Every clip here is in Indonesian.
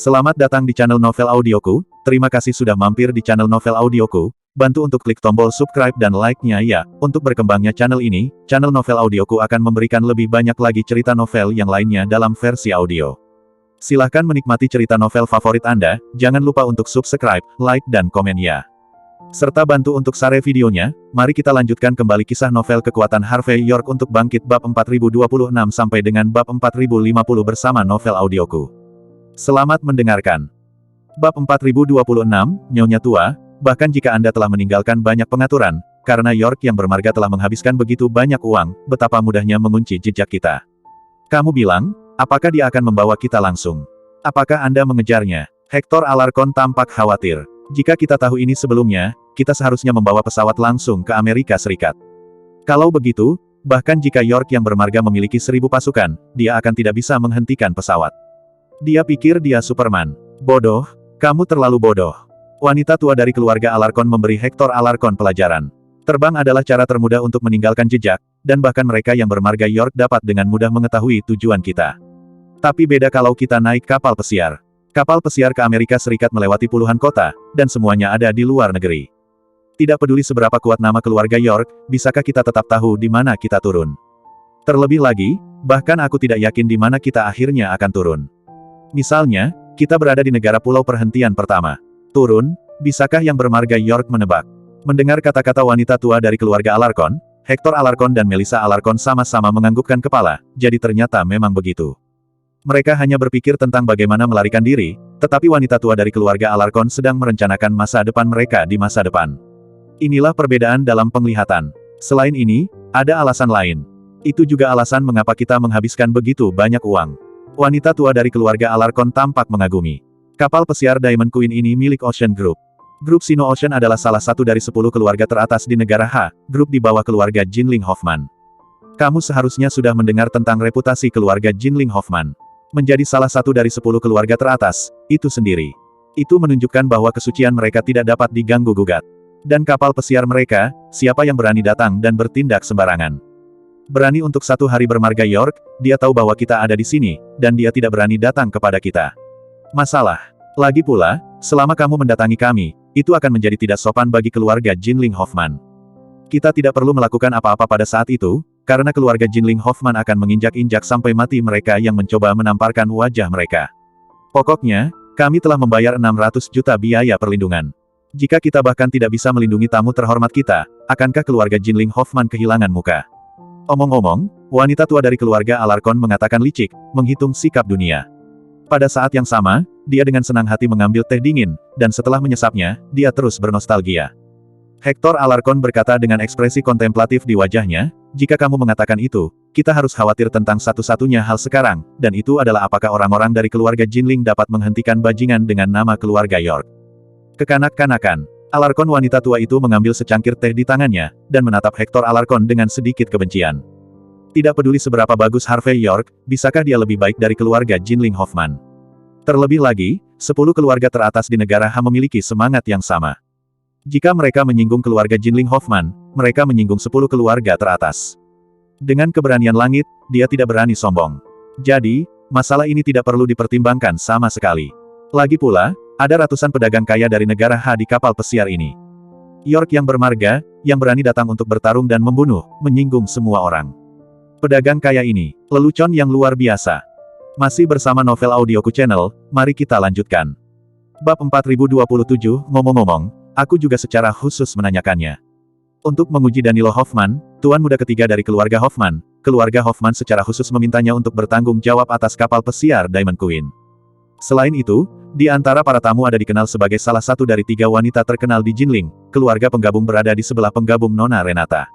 Selamat datang di channel Novel Audioku, terima kasih sudah mampir di channel Novel Audioku, bantu untuk klik tombol subscribe dan like-nya ya, untuk berkembangnya channel ini, channel Novel Audioku akan memberikan lebih banyak lagi cerita novel yang lainnya dalam versi audio. Silahkan menikmati cerita novel favorit Anda, jangan lupa untuk subscribe, like dan komen ya. Serta bantu untuk share videonya, mari kita lanjutkan kembali kisah novel kekuatan Harvey York untuk bangkit bab 4026 sampai dengan bab 4050 bersama Novel Audioku. Selamat mendengarkan. Bab 4026, Nyonya Tua, bahkan jika Anda telah meninggalkan banyak pengaturan, karena York yang bermarga telah menghabiskan begitu banyak uang, betapa mudahnya mengunci jejak kita. Kamu bilang, apakah dia akan membawa kita langsung? Apakah Anda mengejarnya? Hector Alarcon tampak khawatir. Jika kita tahu ini sebelumnya, kita seharusnya membawa pesawat langsung ke Amerika Serikat. Kalau begitu, bahkan jika York yang bermarga memiliki 1000 pasukan, dia akan tidak bisa menghentikan pesawat. Dia pikir dia Superman. Bodoh, kamu terlalu bodoh. Wanita tua dari keluarga Alarcon memberi Hector Alarcon pelajaran. Terbang adalah cara termudah untuk meninggalkan jejak, dan bahkan mereka yang bermarga York dapat dengan mudah mengetahui tujuan kita. Tapi beda kalau kita naik kapal pesiar. Kapal pesiar ke Amerika Serikat melewati puluhan kota, dan semuanya ada di luar negeri. Tidak peduli seberapa kuat nama keluarga York, bisakah kita tetap tahu di mana kita turun? Terlebih lagi, bahkan aku tidak yakin di mana kita akhirnya akan turun. Misalnya, kita berada di negara pulau perhentian pertama. Turun, bisakah yang bermarga York menebak? Mendengar kata-kata wanita tua dari keluarga Alarcon, Hector Alarcon dan Melissa Alarcon sama-sama menganggukkan kepala, jadi ternyata memang begitu. Mereka hanya berpikir tentang bagaimana melarikan diri, tetapi wanita tua dari keluarga Alarcon sedang merencanakan masa depan mereka di masa depan. Inilah perbedaan dalam penglihatan. Selain ini, ada alasan lain. Itu juga alasan mengapa kita menghabiskan begitu banyak uang. Wanita tua dari keluarga Alarcon tampak mengagumi. Kapal pesiar Diamond Queen ini milik Ocean Group. Grup Sino Ocean adalah salah satu dari 10 keluarga teratas di negara H, grup di bawah keluarga Jinling Hoffman. Kamu seharusnya sudah mendengar tentang reputasi keluarga Jinling Hoffman. Menjadi salah satu dari 10 keluarga teratas, itu sendiri. Itu menunjukkan bahwa kesucian mereka tidak dapat diganggu-gugat. Dan kapal pesiar mereka, siapa yang berani datang dan bertindak sembarangan? Berani untuk satu hari bermarga York, dia tahu bahwa kita ada di sini, dan dia tidak berani datang kepada kita. Masalah. Lagi pula, selama kamu mendatangi kami, itu akan menjadi tidak sopan bagi keluarga Jinling Hoffman. Kita tidak perlu melakukan apa-apa pada saat itu, karena keluarga Jinling Hoffman akan menginjak-injak sampai mati mereka yang mencoba menamparkan wajah mereka. Pokoknya, kami telah membayar 600 juta biaya perlindungan. Jika kita bahkan tidak bisa melindungi tamu terhormat kita, akankah keluarga Jinling Hoffman kehilangan muka? Omong-omong, wanita tua dari keluarga Alarcon mengatakan licik, menghitung sikap dunia. Pada saat yang sama, dia dengan senang hati mengambil teh dingin, dan setelah menyesapnya, dia terus bernostalgia. Hector Alarcon berkata dengan ekspresi kontemplatif di wajahnya, jika kamu mengatakan itu, kita harus khawatir tentang satu-satunya hal sekarang, dan itu adalah apakah orang-orang dari keluarga Jinling dapat menghentikan bajingan dengan nama keluarga York. Kekanak-kanakan. Alarcon wanita tua itu mengambil secangkir teh di tangannya, dan menatap Hector Alarcon dengan sedikit kebencian. Tidak peduli seberapa bagus Harvey York, bisakah dia lebih baik dari keluarga Jinling Hoffman? Terlebih lagi, 10 keluarga teratas di negara H memiliki semangat yang sama. Jika mereka menyinggung keluarga Jinling Hoffman, mereka menyinggung 10 keluarga teratas. Dengan keberanian langit, dia tidak berani sombong. Jadi, masalah ini tidak perlu dipertimbangkan sama sekali. Lagi pula, ada ratusan pedagang kaya dari negara H di kapal pesiar ini. York yang bermarga, yang berani datang untuk bertarung dan membunuh, menyinggung semua orang. Pedagang kaya ini, lelucon yang luar biasa. Masih bersama Novel Audioku Channel, mari kita lanjutkan. Bab 4027, ngomong-ngomong, aku juga secara khusus menanyakannya. Untuk menguji Danilo Hoffman, tuan muda ketiga dari keluarga Hoffman secara khusus memintanya untuk bertanggung jawab atas kapal pesiar Diamond Queen. Selain itu, di antara para tamu ada dikenal sebagai salah satu dari 3 wanita terkenal di Jinling, keluarga penggabung berada di sebelah penggabung Nona Renata.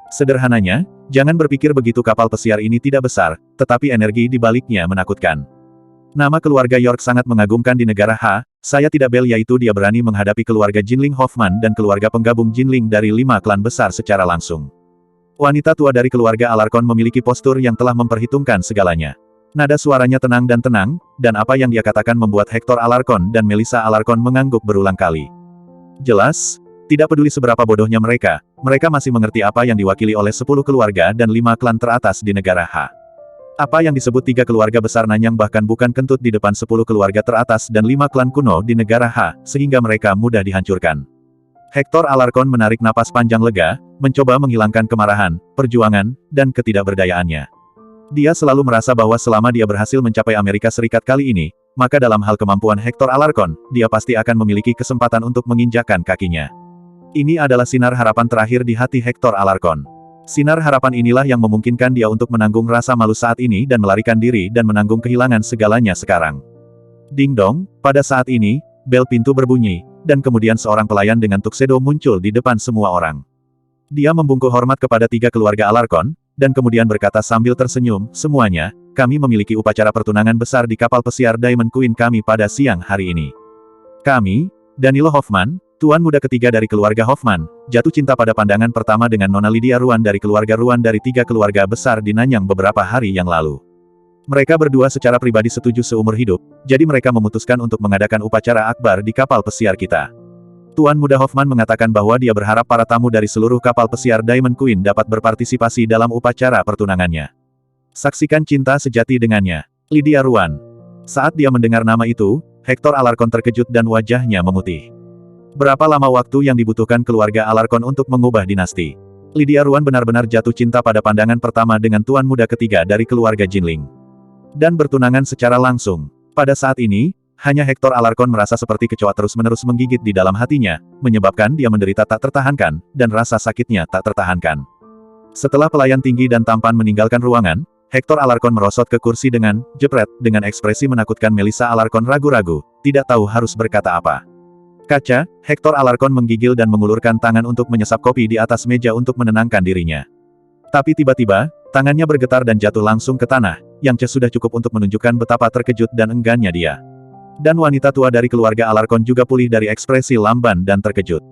Sederhananya, jangan berpikir begitu kapal pesiar ini tidak besar, tetapi energi di baliknya menakutkan. Nama keluarga York sangat mengagumkan di negara H, saya tidak bel yaitu dia berani menghadapi keluarga Jinling Hoffman dan keluarga penggabung Jinling dari 5 klan besar secara langsung. Wanita tua dari keluarga Alarcon memiliki postur yang telah memperhitungkan segalanya. Nada suaranya tenang, dan apa yang dia katakan membuat Hector Alarcon dan Melissa Alarcon mengangguk berulang kali. Jelas, tidak peduli seberapa bodohnya mereka masih mengerti apa yang diwakili oleh 10 keluarga dan 5 klan teratas di negara H. Apa yang disebut 3 keluarga besar Nanyang bahkan bukan kentut di depan 10 keluarga teratas dan 5 klan kuno di negara H, sehingga mereka mudah dihancurkan. Hector Alarcon menarik napas panjang lega, mencoba menghilangkan kemarahan, perjuangan, dan ketidakberdayaannya. Dia selalu merasa bahwa selama dia berhasil mencapai Amerika Serikat kali ini, maka dalam hal kemampuan Hector Alarcon, dia pasti akan memiliki kesempatan untuk menginjakkan kakinya. Ini adalah sinar harapan terakhir di hati Hector Alarcon. Sinar harapan inilah yang memungkinkan dia untuk menanggung rasa malu saat ini dan melarikan diri dan menanggung kehilangan segalanya sekarang. Ding dong, pada saat ini, bel pintu berbunyi, dan kemudian seorang pelayan dengan tuxedo muncul di depan semua orang. Dia membungkuk hormat kepada 3 keluarga Alarcon, dan kemudian berkata sambil tersenyum, semuanya, kami memiliki upacara pertunangan besar di kapal pesiar Diamond Queen kami pada siang hari ini. Kami, Danilo Hoffman, tuan muda ketiga dari keluarga Hoffman, jatuh cinta pada pandangan pertama dengan Nona Lydia Ruan dari keluarga Ruan dari 3 keluarga besar di Nanyang beberapa hari yang lalu. Mereka berdua secara pribadi setuju seumur hidup, jadi mereka memutuskan untuk mengadakan upacara akbar di kapal pesiar kita. Tuan muda Hoffman mengatakan bahwa dia berharap para tamu dari seluruh kapal pesiar Diamond Queen dapat berpartisipasi dalam upacara pertunangannya. Saksikan cinta sejati dengannya, Lydia Ruan. Saat dia mendengar nama itu, Hector Alarcon terkejut dan wajahnya memutih. Berapa lama waktu yang dibutuhkan keluarga Alarcon untuk mengubah dinasti? Lydia Ruan benar-benar jatuh cinta pada pandangan pertama dengan tuan muda ketiga dari keluarga Jinling. Dan bertunangan secara langsung. Pada saat ini, hanya Hector Alarcon merasa seperti kecoa terus-menerus menggigit di dalam hatinya, menyebabkan dia menderita tak tertahankan, dan rasa sakitnya tak tertahankan. Setelah pelayan tinggi dan tampan meninggalkan ruangan, Hector Alarcon merosot ke kursi dengan jepret, dengan ekspresi menakutkan. Melissa Alarcon ragu-ragu, tidak tahu harus berkata apa. Kaca, Hector Alarcon menggigil dan mengulurkan tangan untuk menyesap kopi di atas meja untuk menenangkan dirinya. Tapi tiba-tiba, tangannya bergetar dan jatuh langsung ke tanah, yang sudah cukup untuk menunjukkan betapa terkejut dan enggannya dia. Dan wanita tua dari keluarga Alarcon juga pulih dari ekspresi lamban dan terkejut.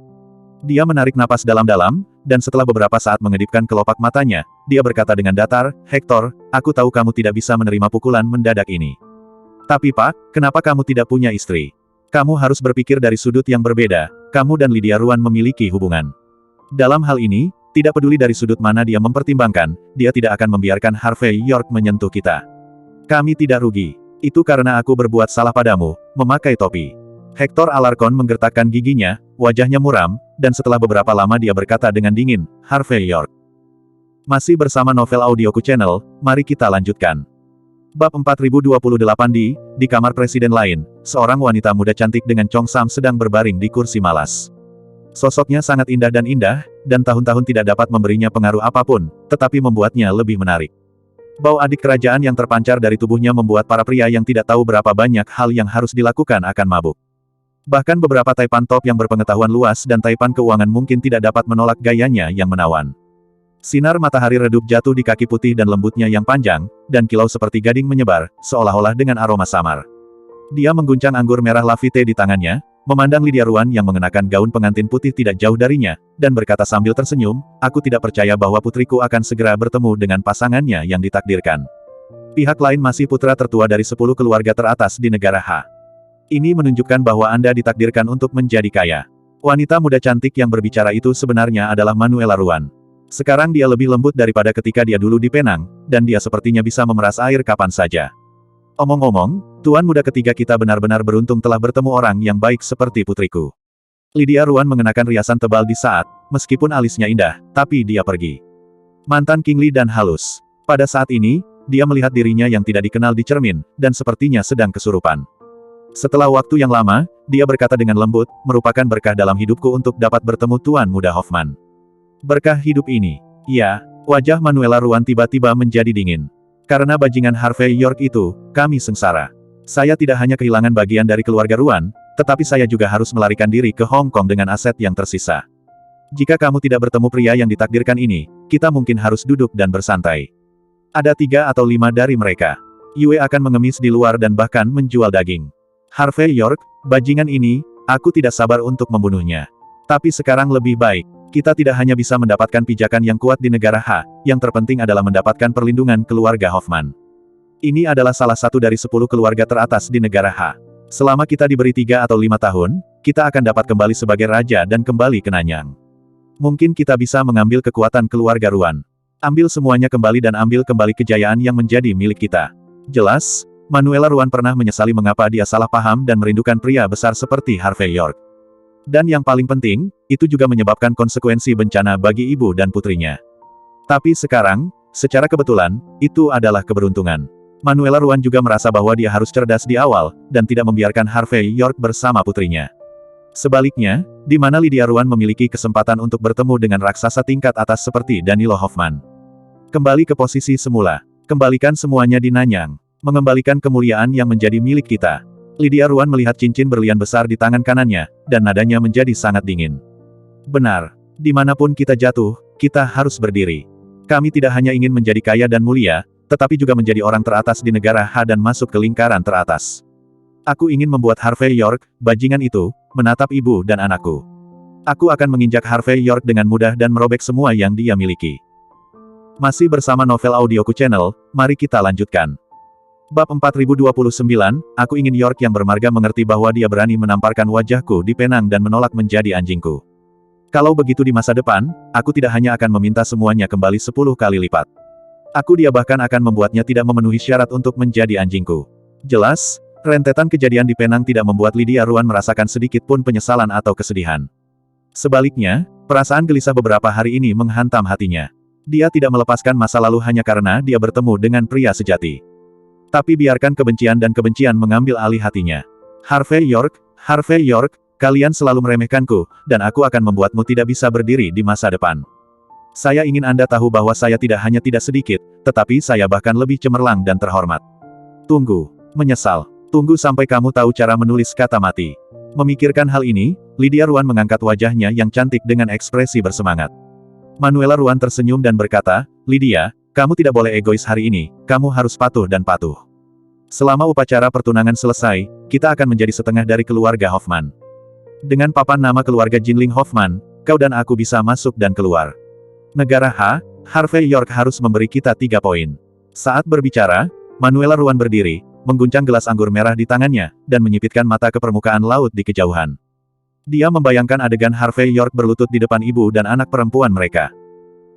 Dia menarik napas dalam-dalam, dan setelah beberapa saat mengedipkan kelopak matanya, dia berkata dengan datar, Hector, aku tahu kamu tidak bisa menerima pukulan mendadak ini. Tapi Pak, kenapa kamu tidak punya istri? Kamu harus berpikir dari sudut yang berbeda, kamu dan Lydia Ruan memiliki hubungan. Dalam hal ini, tidak peduli dari sudut mana dia mempertimbangkan, dia tidak akan membiarkan Harvey York menyentuh kita. Kami tidak rugi. Itu karena aku berbuat salah padamu, memakai topi. Hector Alarcon menggertakkan giginya, wajahnya muram, dan setelah beberapa lama dia berkata dengan dingin, Harvey York. Masih bersama Novel Audioku Channel, mari kita lanjutkan. Bab 4028 di kamar presiden lain, seorang wanita muda cantik dengan Chong Sam sedang berbaring di kursi malas. Sosoknya sangat indah, dan tahun-tahun tidak dapat memberinya pengaruh apapun, tetapi membuatnya lebih menarik. Bau adik kerajaan yang terpancar dari tubuhnya membuat para pria yang tidak tahu berapa banyak hal yang harus dilakukan akan mabuk. Bahkan beberapa taipan top yang berpengetahuan luas dan taipan keuangan mungkin tidak dapat menolak gayanya yang menawan. Sinar matahari redup jatuh di kaki putih dan lembutnya yang panjang, dan kilau seperti gading menyebar, seolah-olah dengan aroma samar. Dia mengguncang anggur merah Lafite di tangannya, memandang Lydia Ruan yang mengenakan gaun pengantin putih tidak jauh darinya, dan berkata sambil tersenyum, aku tidak percaya bahwa putriku akan segera bertemu dengan pasangannya yang ditakdirkan. Pihak lain masih putra tertua dari 10 keluarga teratas di negara H. Ini menunjukkan bahwa Anda ditakdirkan untuk menjadi kaya. Wanita muda cantik yang berbicara itu sebenarnya adalah Manuela Ruan. Sekarang dia lebih lembut daripada ketika dia dulu di Penang, dan dia sepertinya bisa memeras air kapan saja. Omong-omong, tuan muda ketiga kita benar-benar beruntung telah bertemu orang yang baik seperti putriku. Lydia Ruan mengenakan riasan tebal di saat, meskipun alisnya indah, tapi dia pergi. Mantan kingly dan halus. Pada saat ini, dia melihat dirinya yang tidak dikenal di cermin, dan sepertinya sedang kesurupan. Setelah waktu yang lama, dia berkata dengan lembut, merupakan berkah dalam hidupku untuk dapat bertemu tuan muda Hoffman. Berkah hidup ini. Ya, wajah Manuela Ruan tiba-tiba menjadi dingin. Karena bajingan Harvey York itu, kami sengsara. Saya tidak hanya kehilangan bagian dari keluarga Ruan, tetapi saya juga harus melarikan diri ke Hong Kong dengan aset yang tersisa. Jika kamu tidak bertemu pria yang ditakdirkan ini, kita mungkin harus duduk dan bersantai. Ada 3 atau 5 dari mereka. Yue akan mengemis di luar dan bahkan menjual daging. Harvey York, bajingan ini, aku tidak sabar untuk membunuhnya. Tapi sekarang lebih baik. Kita tidak hanya bisa mendapatkan pijakan yang kuat di negara H, yang terpenting adalah mendapatkan perlindungan keluarga Hoffman. Ini adalah salah satu dari 10 keluarga teratas di negara H. Selama kita diberi 3 atau 5 tahun, kita akan dapat kembali sebagai raja dan kembali ke Nanyang. Mungkin kita bisa mengambil kekuatan keluarga Ruan. Ambil semuanya kembali dan ambil kembali kejayaan yang menjadi milik kita. Jelas, Manuela Ruan pernah menyesali mengapa dia salah paham dan merindukan pria besar seperti Harvey York. Dan yang paling penting, itu juga menyebabkan konsekuensi bencana bagi ibu dan putrinya. Tapi sekarang, secara kebetulan, itu adalah keberuntungan. Manuela Ruan juga merasa bahwa dia harus cerdas di awal, dan tidak membiarkan Harvey York bersama putrinya. Sebaliknya, di mana Lydia Ruan memiliki kesempatan untuk bertemu dengan raksasa tingkat atas seperti Danilo Hoffman. Kembali ke posisi semula. Kembalikan semuanya di Nanyang. Mengembalikan kemuliaan yang menjadi milik kita. Lydia Ruan melihat cincin berlian besar di tangan kanannya, dan nadanya menjadi sangat dingin. Benar. Dimanapun kita jatuh, kita harus berdiri. Kami tidak hanya ingin menjadi kaya dan mulia, tetapi juga menjadi orang teratas di negara H dan masuk ke lingkaran teratas. Aku ingin membuat Harvey York, bajingan itu, menatap ibu dan anakku. Aku akan menginjak Harvey York dengan mudah dan merobek semua yang dia miliki. Masih bersama Novel Audioku Channel, mari kita lanjutkan. Bab 4029, aku ingin York yang bermarga mengerti bahwa dia berani menamparkan wajahku di Penang dan menolak menjadi anjingku. Kalau begitu di masa depan, aku tidak hanya akan meminta semuanya kembali 10 kali lipat. Dia bahkan akan membuatnya tidak memenuhi syarat untuk menjadi anjingku. Jelas, rentetan kejadian di Penang tidak membuat Lydia Ruan merasakan sedikit pun penyesalan atau kesedihan. Sebaliknya, perasaan gelisah beberapa hari ini menghantam hatinya. Dia tidak melepaskan masa lalu hanya karena dia bertemu dengan pria sejati. Tapi biarkan kebencian dan kebencian mengambil alih hatinya. Harvey York, kalian selalu meremehkanku, dan aku akan membuatmu tidak bisa berdiri di masa depan. Saya ingin Anda tahu bahwa saya tidak hanya tidak sedikit, tetapi saya bahkan lebih cemerlang dan terhormat. Tunggu. Menyesal. Tunggu sampai kamu tahu cara menulis kata mati. Memikirkan hal ini, Lydia Ruan mengangkat wajahnya yang cantik dengan ekspresi bersemangat. Manuela Ruan tersenyum dan berkata, Lydia, kamu tidak boleh egois hari ini, kamu harus patuh dan patuh. Selama upacara pertunangan selesai, kita akan menjadi setengah dari keluarga Hoffman. Dengan papan nama keluarga Jinling Hoffman, kau dan aku bisa masuk dan keluar. Negara H, Harvey York harus memberi kita 3 poin. Saat berbicara, Manuela Ruan berdiri, mengguncang gelas anggur merah di tangannya, dan menyipitkan mata ke permukaan laut di kejauhan. Dia membayangkan adegan Harvey York berlutut di depan ibu dan anak perempuan mereka.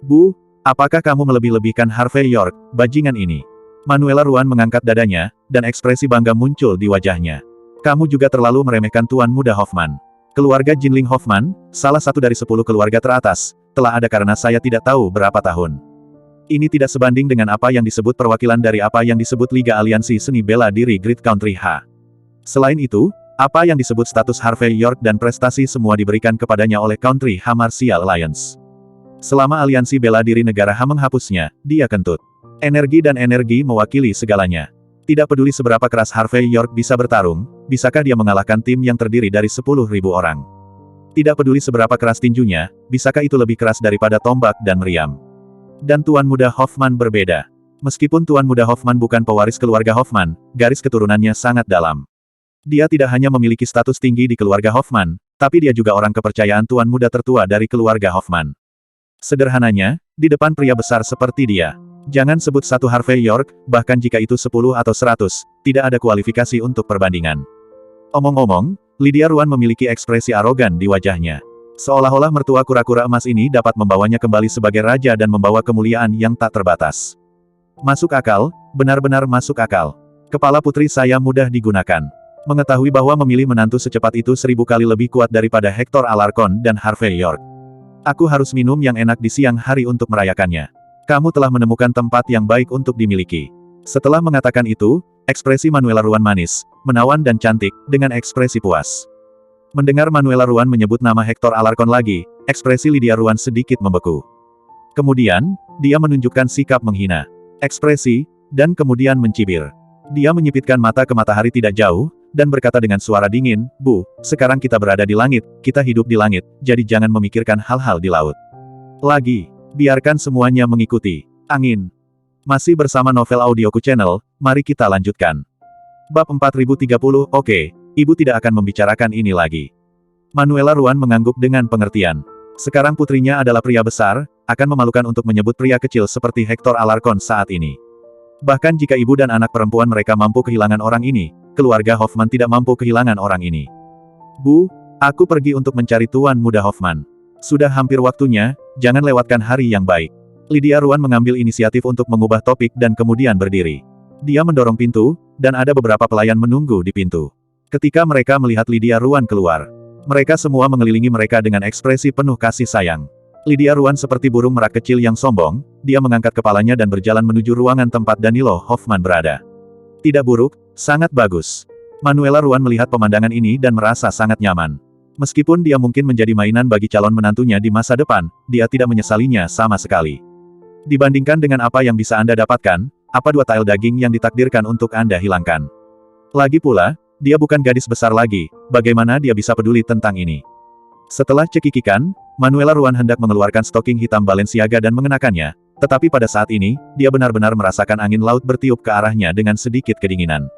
Bu, apakah kamu melebih-lebihkan Harvey York, bajingan ini? Manuela Ruan mengangkat dadanya, dan ekspresi bangga muncul di wajahnya. Kamu juga terlalu meremehkan Tuan Muda Hoffman. Keluarga Jinling Hoffman, salah satu dari 10 keluarga teratas, telah ada karena saya tidak tahu berapa tahun. Ini tidak sebanding dengan apa yang disebut perwakilan dari apa yang disebut Liga Aliansi Seni Bela Diri Great Country H. Selain itu, apa yang disebut status Harvey York dan prestasi semua diberikan kepadanya oleh Country H Martial Alliance. Selama aliansi bela diri negara H menghapusnya, dia kentut. Energi dan energi mewakili segalanya. Tidak peduli seberapa keras Harvey York bisa bertarung, bisakah dia mengalahkan tim yang terdiri dari 10.000 orang. Tidak peduli seberapa keras tinjunya, bisakah itu lebih keras daripada tombak dan meriam. Dan Tuan Muda Hoffman berbeda. Meskipun Tuan Muda Hoffman bukan pewaris keluarga Hoffman, garis keturunannya sangat dalam. Dia tidak hanya memiliki status tinggi di keluarga Hoffman, tapi dia juga orang kepercayaan Tuan Muda tertua dari keluarga Hoffman. Sederhananya, di depan pria besar seperti dia, jangan sebut satu Harvey York, bahkan jika itu 10 atau 100, tidak ada kualifikasi untuk perbandingan. Omong-omong, Lydia Ruan memiliki ekspresi arogan di wajahnya. Seolah-olah mertua kura-kura emas ini dapat membawanya kembali sebagai raja dan membawa kemuliaan yang tak terbatas. Masuk akal, benar-benar masuk akal. Kepala putri saya mudah digunakan. Mengetahui bahwa memilih menantu secepat itu 1000 kali lebih kuat daripada Hector Alarcon dan Harvey York. Aku harus minum yang enak di siang hari untuk merayakannya. Kamu telah menemukan tempat yang baik untuk dimiliki. Setelah mengatakan itu, ekspresi Manuela Ruan manis, menawan dan cantik, dengan ekspresi puas. Mendengar Manuela Ruan menyebut nama Hector Alarcon lagi, ekspresi Lydia Ruan sedikit membeku. Kemudian, dia menunjukkan sikap menghina. Ekspresi, dan kemudian mencibir. Dia menyipitkan mata ke matahari tidak jauh, dan berkata dengan suara dingin, Bu, sekarang kita berada di langit, kita hidup di langit, jadi jangan memikirkan hal-hal di laut. Lagi, biarkan semuanya mengikuti angin. Masih bersama Novel Audioku Channel, mari kita lanjutkan. Bab 4030, oke, ibu tidak akan membicarakan ini lagi. Manuela Ruan mengangguk dengan pengertian. Sekarang putrinya adalah pria besar, akan memalukan untuk menyebut pria kecil seperti Hector Alarcon saat ini. Bahkan jika ibu dan anak perempuan mereka mampu kehilangan orang ini, keluarga Hoffman tidak mampu kehilangan orang ini. Bu, aku pergi untuk mencari Tuan Muda Hoffman. Sudah hampir waktunya, jangan lewatkan hari yang baik. Lydia Ruan mengambil inisiatif untuk mengubah topik dan kemudian berdiri. Dia mendorong pintu, dan ada beberapa pelayan menunggu di pintu. Ketika mereka melihat Lydia Ruan keluar, mereka semua mengelilingi mereka dengan ekspresi penuh kasih sayang. Lydia Ruan seperti burung merak kecil yang sombong, dia mengangkat kepalanya dan berjalan menuju ruangan tempat Danilo Hoffman berada. Tidak buruk, sangat bagus. Manuela Ruan melihat pemandangan ini dan merasa sangat nyaman. Meskipun dia mungkin menjadi mainan bagi calon menantunya di masa depan, dia tidak menyesalinya sama sekali. Dibandingkan dengan apa yang bisa Anda dapatkan, apa 2 tile daging yang ditakdirkan untuk Anda hilangkan? Lagi pula, dia bukan gadis besar lagi, bagaimana dia bisa peduli tentang ini? Setelah cekikikan, Manuela Ruan hendak mengeluarkan stocking hitam Balenciaga dan mengenakannya, tetapi pada saat ini, dia benar-benar merasakan angin laut bertiup ke arahnya dengan sedikit kedinginan.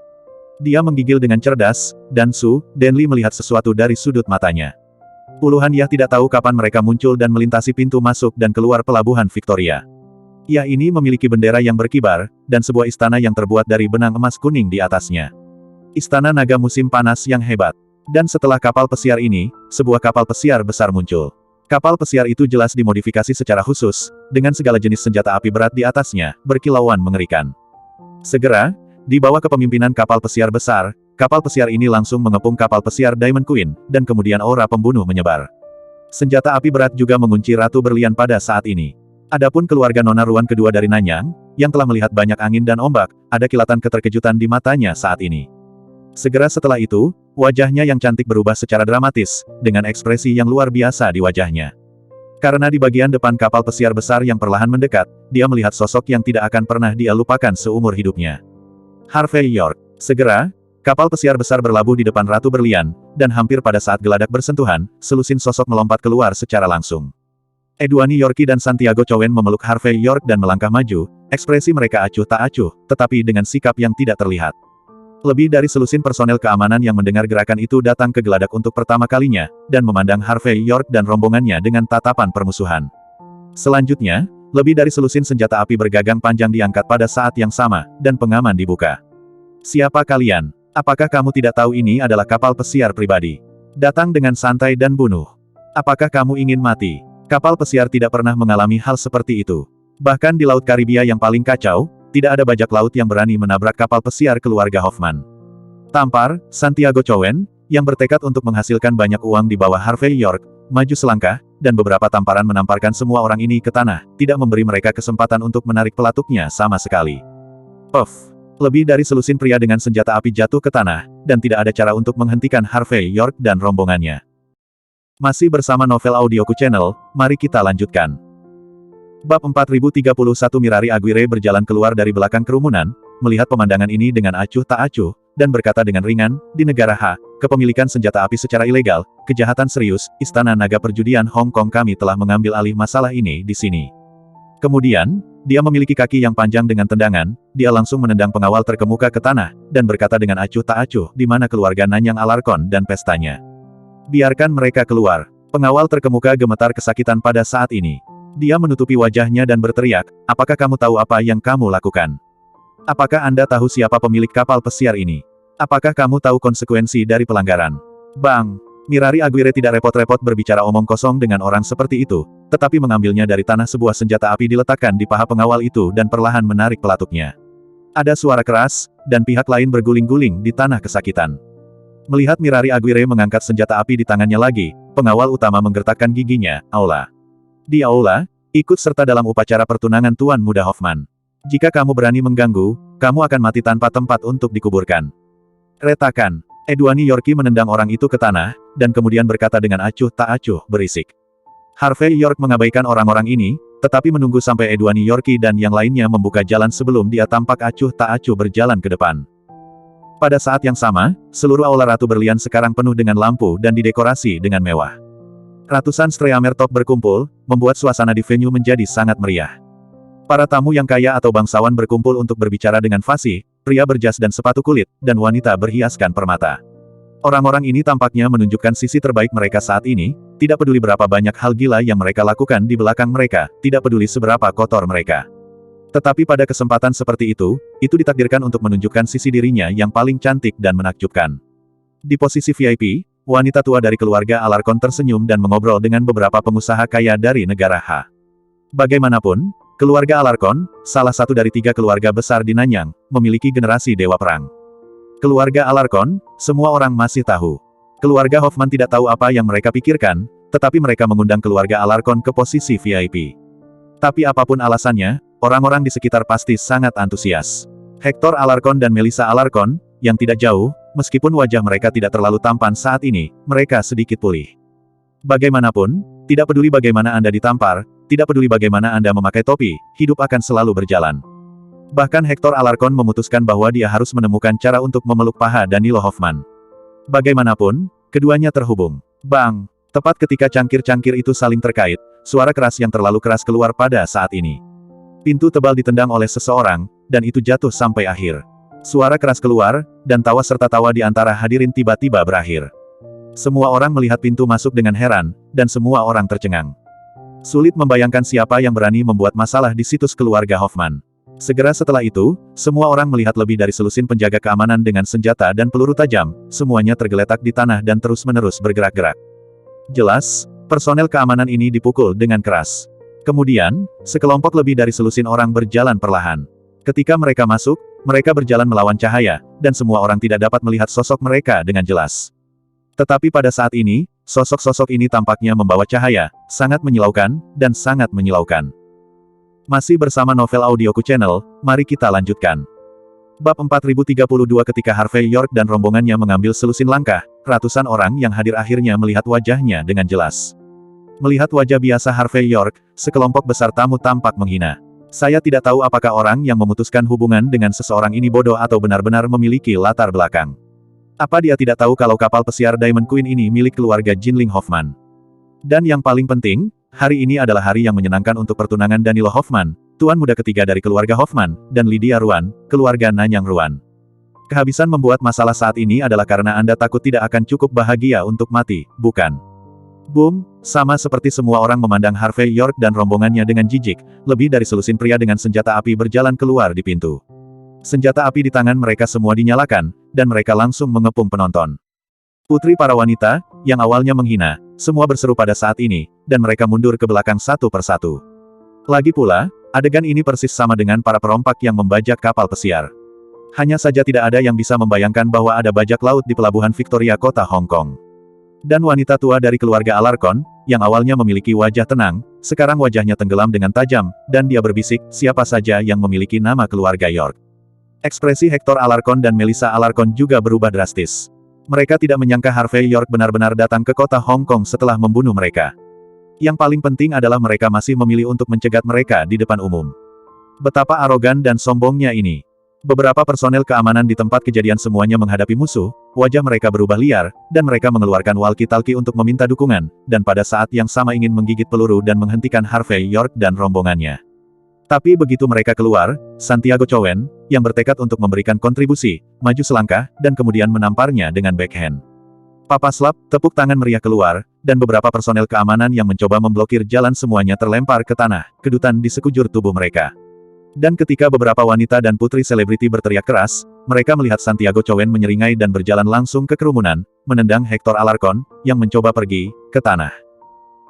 Dia menggigil dengan cerdas, dan Su Denli melihat sesuatu dari sudut matanya. Puluhan Yah tidak tahu kapan mereka muncul dan melintasi pintu masuk dan keluar pelabuhan Victoria. Yah ini memiliki bendera yang berkibar, dan sebuah istana yang terbuat dari benang emas kuning di atasnya. Istana naga musim panas yang hebat. Dan setelah kapal pesiar ini, sebuah kapal pesiar besar muncul. Kapal pesiar itu jelas dimodifikasi secara khusus, dengan segala jenis senjata api berat di atasnya, berkilauan mengerikan. Segera, di bawah kepemimpinan kapal pesiar besar, kapal pesiar ini langsung mengepung kapal pesiar Diamond Queen, dan kemudian aura pembunuh menyebar. Senjata api berat juga mengunci Ratu Berlian pada saat ini. Adapun keluarga Nona Ruan kedua dari Nanyang, yang telah melihat banyak angin dan ombak, ada kilatan keterkejutan di matanya saat ini. Segera setelah itu, wajahnya yang cantik berubah secara dramatis, dengan ekspresi yang luar biasa di wajahnya. Karena di bagian depan kapal pesiar besar yang perlahan mendekat, dia melihat sosok yang tidak akan pernah dia lupakan seumur hidupnya. Harvey York. Segera, kapal pesiar besar berlabuh di depan Ratu Berlian, dan hampir pada saat geladak bersentuhan, selusin sosok melompat keluar secara langsung. Edwani Yorki dan Santiago Chowen memeluk Harvey York dan melangkah maju, ekspresi mereka acuh tak acuh, tetapi dengan sikap yang tidak terlihat. Lebih dari selusin personel keamanan yang mendengar gerakan itu datang ke geladak untuk pertama kalinya, dan memandang Harvey York dan rombongannya dengan tatapan permusuhan. Selanjutnya, lebih dari selusin senjata api bergagang panjang diangkat pada saat yang sama, dan pengaman dibuka. Siapa kalian? Apakah kamu tidak tahu ini adalah kapal pesiar pribadi? Datang dengan santai dan bunuh. Apakah kamu ingin mati? Kapal pesiar tidak pernah mengalami hal seperti itu. Bahkan di Laut Karibia yang paling kacau, tidak ada bajak laut yang berani menabrak kapal pesiar keluarga Hoffman. Tampar, Santiago Chowen, yang bertekad untuk menghasilkan banyak uang di bawah Harvey York, maju selangkah, dan beberapa tamparan menamparkan semua orang ini ke tanah, tidak memberi mereka kesempatan untuk menarik pelatuknya sama sekali. Puff! Lebih dari selusin pria dengan senjata api jatuh ke tanah, dan tidak ada cara untuk menghentikan Harvey York dan rombongannya. Masih bersama Novel Audioku Channel, mari kita lanjutkan. Bab 4031 Mirari Aguirre berjalan keluar dari belakang kerumunan, melihat pemandangan ini dengan acuh tak acuh, dan berkata dengan ringan, di negara H, kepemilikan senjata api secara ilegal, kejahatan serius, Istana Naga Perjudian Hong Kong kami telah mengambil alih masalah ini di sini. Kemudian, dia memiliki kaki yang panjang dengan tendangan, dia langsung menendang pengawal terkemuka ke tanah, dan berkata dengan acuh tak acuh, di mana keluarga Nanyang Alarkon dan pestanya. Biarkan mereka keluar. Pengawal terkemuka gemetar kesakitan pada saat ini. Dia menutupi wajahnya dan berteriak, apakah kamu tahu apa yang kamu lakukan? Apakah Anda tahu siapa pemilik kapal pesiar ini? Apakah kamu tahu konsekuensi dari pelanggaran? Bang! Mirari Aguirre tidak repot-repot berbicara omong kosong dengan orang seperti itu, tetapi mengambilnya dari tanah sebuah senjata api diletakkan di paha pengawal itu dan perlahan menarik pelatuknya. Ada suara keras, dan pihak lain berguling-guling di tanah kesakitan. Melihat Mirari Aguirre mengangkat senjata api di tangannya lagi, pengawal utama menggertakkan giginya, Aula. Di Aula, ikut serta dalam upacara pertunangan Tuan Muda Hoffman. Jika kamu berani mengganggu, kamu akan mati tanpa tempat untuk dikuburkan. Retakan. Edwani Yorki menendang orang itu ke tanah, dan kemudian berkata dengan acuh tak acuh, berisik. Harvey York mengabaikan orang-orang ini, tetapi menunggu sampai Edwani Yorki dan yang lainnya membuka jalan sebelum dia tampak acuh tak acuh berjalan ke depan. Pada saat yang sama, seluruh aula Ratu Berlian sekarang penuh dengan lampu dan didekorasi dengan mewah. Ratusan streamer top berkumpul, membuat suasana di venue menjadi sangat meriah. Para tamu yang kaya atau bangsawan berkumpul untuk berbicara dengan fasih, pria berjas dan sepatu kulit, dan wanita berhiaskan permata. Orang-orang ini tampaknya menunjukkan sisi terbaik mereka saat ini, tidak peduli berapa banyak hal gila yang mereka lakukan di belakang mereka, tidak peduli seberapa kotor mereka. Tetapi pada kesempatan seperti itu ditakdirkan untuk menunjukkan sisi dirinya yang paling cantik dan menakjubkan. Di posisi VIP, wanita tua dari keluarga Alarkon tersenyum dan mengobrol dengan beberapa pengusaha kaya dari negara H. Bagaimanapun, keluarga Alarkon, salah satu dari 3 keluarga besar di Nanyang, memiliki generasi dewa perang. Keluarga Alarkon, semua orang masih tahu. Keluarga Hoffman tidak tahu apa yang mereka pikirkan, tetapi mereka mengundang keluarga Alarkon ke posisi VIP. Tapi apapun alasannya, orang-orang di sekitar pasti sangat antusias. Hector Alarkon dan Melissa Alarkon, yang tidak jauh, meskipun wajah mereka tidak terlalu tampan saat ini, mereka sedikit pulih. Bagaimanapun, tidak peduli bagaimana Anda ditampar, tidak peduli bagaimana Anda memakai topi, hidup akan selalu berjalan. Bahkan Hector Alarkon memutuskan bahwa dia harus menemukan cara untuk memeluk paha Danilo Hoffman. Bagaimanapun, keduanya terhubung. Bang! Tepat ketika cangkir-cangkir itu saling terkait, suara keras yang terlalu keras keluar pada saat ini. Pintu tebal ditendang oleh seseorang, dan itu jatuh sampai akhir. Suara keras keluar, dan tawa serta tawa di antara hadirin tiba-tiba berakhir. Semua orang melihat pintu masuk dengan heran, dan semua orang tercengang. Sulit membayangkan siapa yang berani membuat masalah di situs keluarga Hoffman. Segera setelah itu, semua orang melihat lebih dari selusin penjaga keamanan dengan senjata dan peluru tajam, semuanya tergeletak di tanah dan terus-menerus bergerak-gerak. Jelas, personel keamanan ini dipukul dengan keras. Kemudian, sekelompok lebih dari selusin orang berjalan perlahan. Ketika mereka masuk, mereka berjalan melawan cahaya, dan semua orang tidak dapat melihat sosok mereka dengan jelas. Tetapi pada saat ini, sosok-sosok ini tampaknya membawa cahaya, sangat menyilaukan, dan sangat menyilaukan. Masih bersama Novel Audioku Channel, mari kita lanjutkan. Bab 4032 ketika Harvey York dan rombongannya mengambil selusin langkah, ratusan orang yang hadir akhirnya melihat wajahnya dengan jelas. Melihat wajah biasa Harvey York, sekelompok besar tamu tampak menghina. Saya tidak tahu apakah orang yang memutuskan hubungan dengan seseorang ini bodoh atau benar-benar memiliki latar belakang. Apa dia tidak tahu kalau kapal pesiar Diamond Queen ini milik keluarga Jinling Hoffman? Dan yang paling penting, hari ini adalah hari yang menyenangkan untuk pertunangan Danilo Hoffman, tuan muda ketiga dari keluarga Hoffman, dan Lydia Ruan, keluarga Nanyang Ruan. Kehabisan membuat masalah saat ini adalah karena Anda takut tidak akan cukup bahagia untuk mati, bukan? Boom, sama seperti semua orang memandang Harvey York dan rombongannya dengan jijik, lebih dari selusin pria dengan senjata api berjalan keluar di pintu. Senjata api di tangan mereka semua dinyalakan, dan mereka langsung mengepung penonton. Putri para wanita, yang awalnya menghina, semua berseru pada saat ini, dan mereka mundur ke belakang satu persatu. Lagi pula, adegan ini persis sama dengan para perompak yang membajak kapal pesiar. Hanya saja tidak ada yang bisa membayangkan bahwa ada bajak laut di pelabuhan Victoria kota Hong Kong. Dan wanita tua dari keluarga Alarkon, yang awalnya memiliki wajah tenang, sekarang wajahnya tenggelam dengan tajam, dan dia berbisik, siapa saja yang memiliki nama keluarga York. Ekspresi Hector Alarkon dan Melissa Alarkon juga berubah drastis. Mereka tidak menyangka Harvey York benar-benar datang ke kota Hong Kong setelah membunuh mereka. Yang paling penting adalah mereka masih memilih untuk mencegat mereka di depan umum. Betapa arogan dan sombongnya ini. Beberapa personel keamanan di tempat kejadian semuanya menghadapi musuh, wajah mereka berubah liar, dan mereka mengeluarkan walkie-talkie untuk meminta dukungan, dan pada saat yang sama ingin menggigit peluru dan menghentikan Harvey York dan rombongannya. Tapi begitu mereka keluar, Santiago Chowen, yang bertekad untuk memberikan kontribusi, maju selangkah, dan kemudian menamparnya dengan backhand. Papa Slap, tepuk tangan meriah keluar, dan beberapa personel keamanan yang mencoba memblokir jalan semuanya terlempar ke tanah, kedutan di sekujur tubuh mereka. Dan ketika beberapa wanita dan putri selebriti berteriak keras, mereka melihat Santiago Chowen menyeringai dan berjalan langsung ke kerumunan, menendang Hector Alarkon, yang mencoba pergi ke tanah.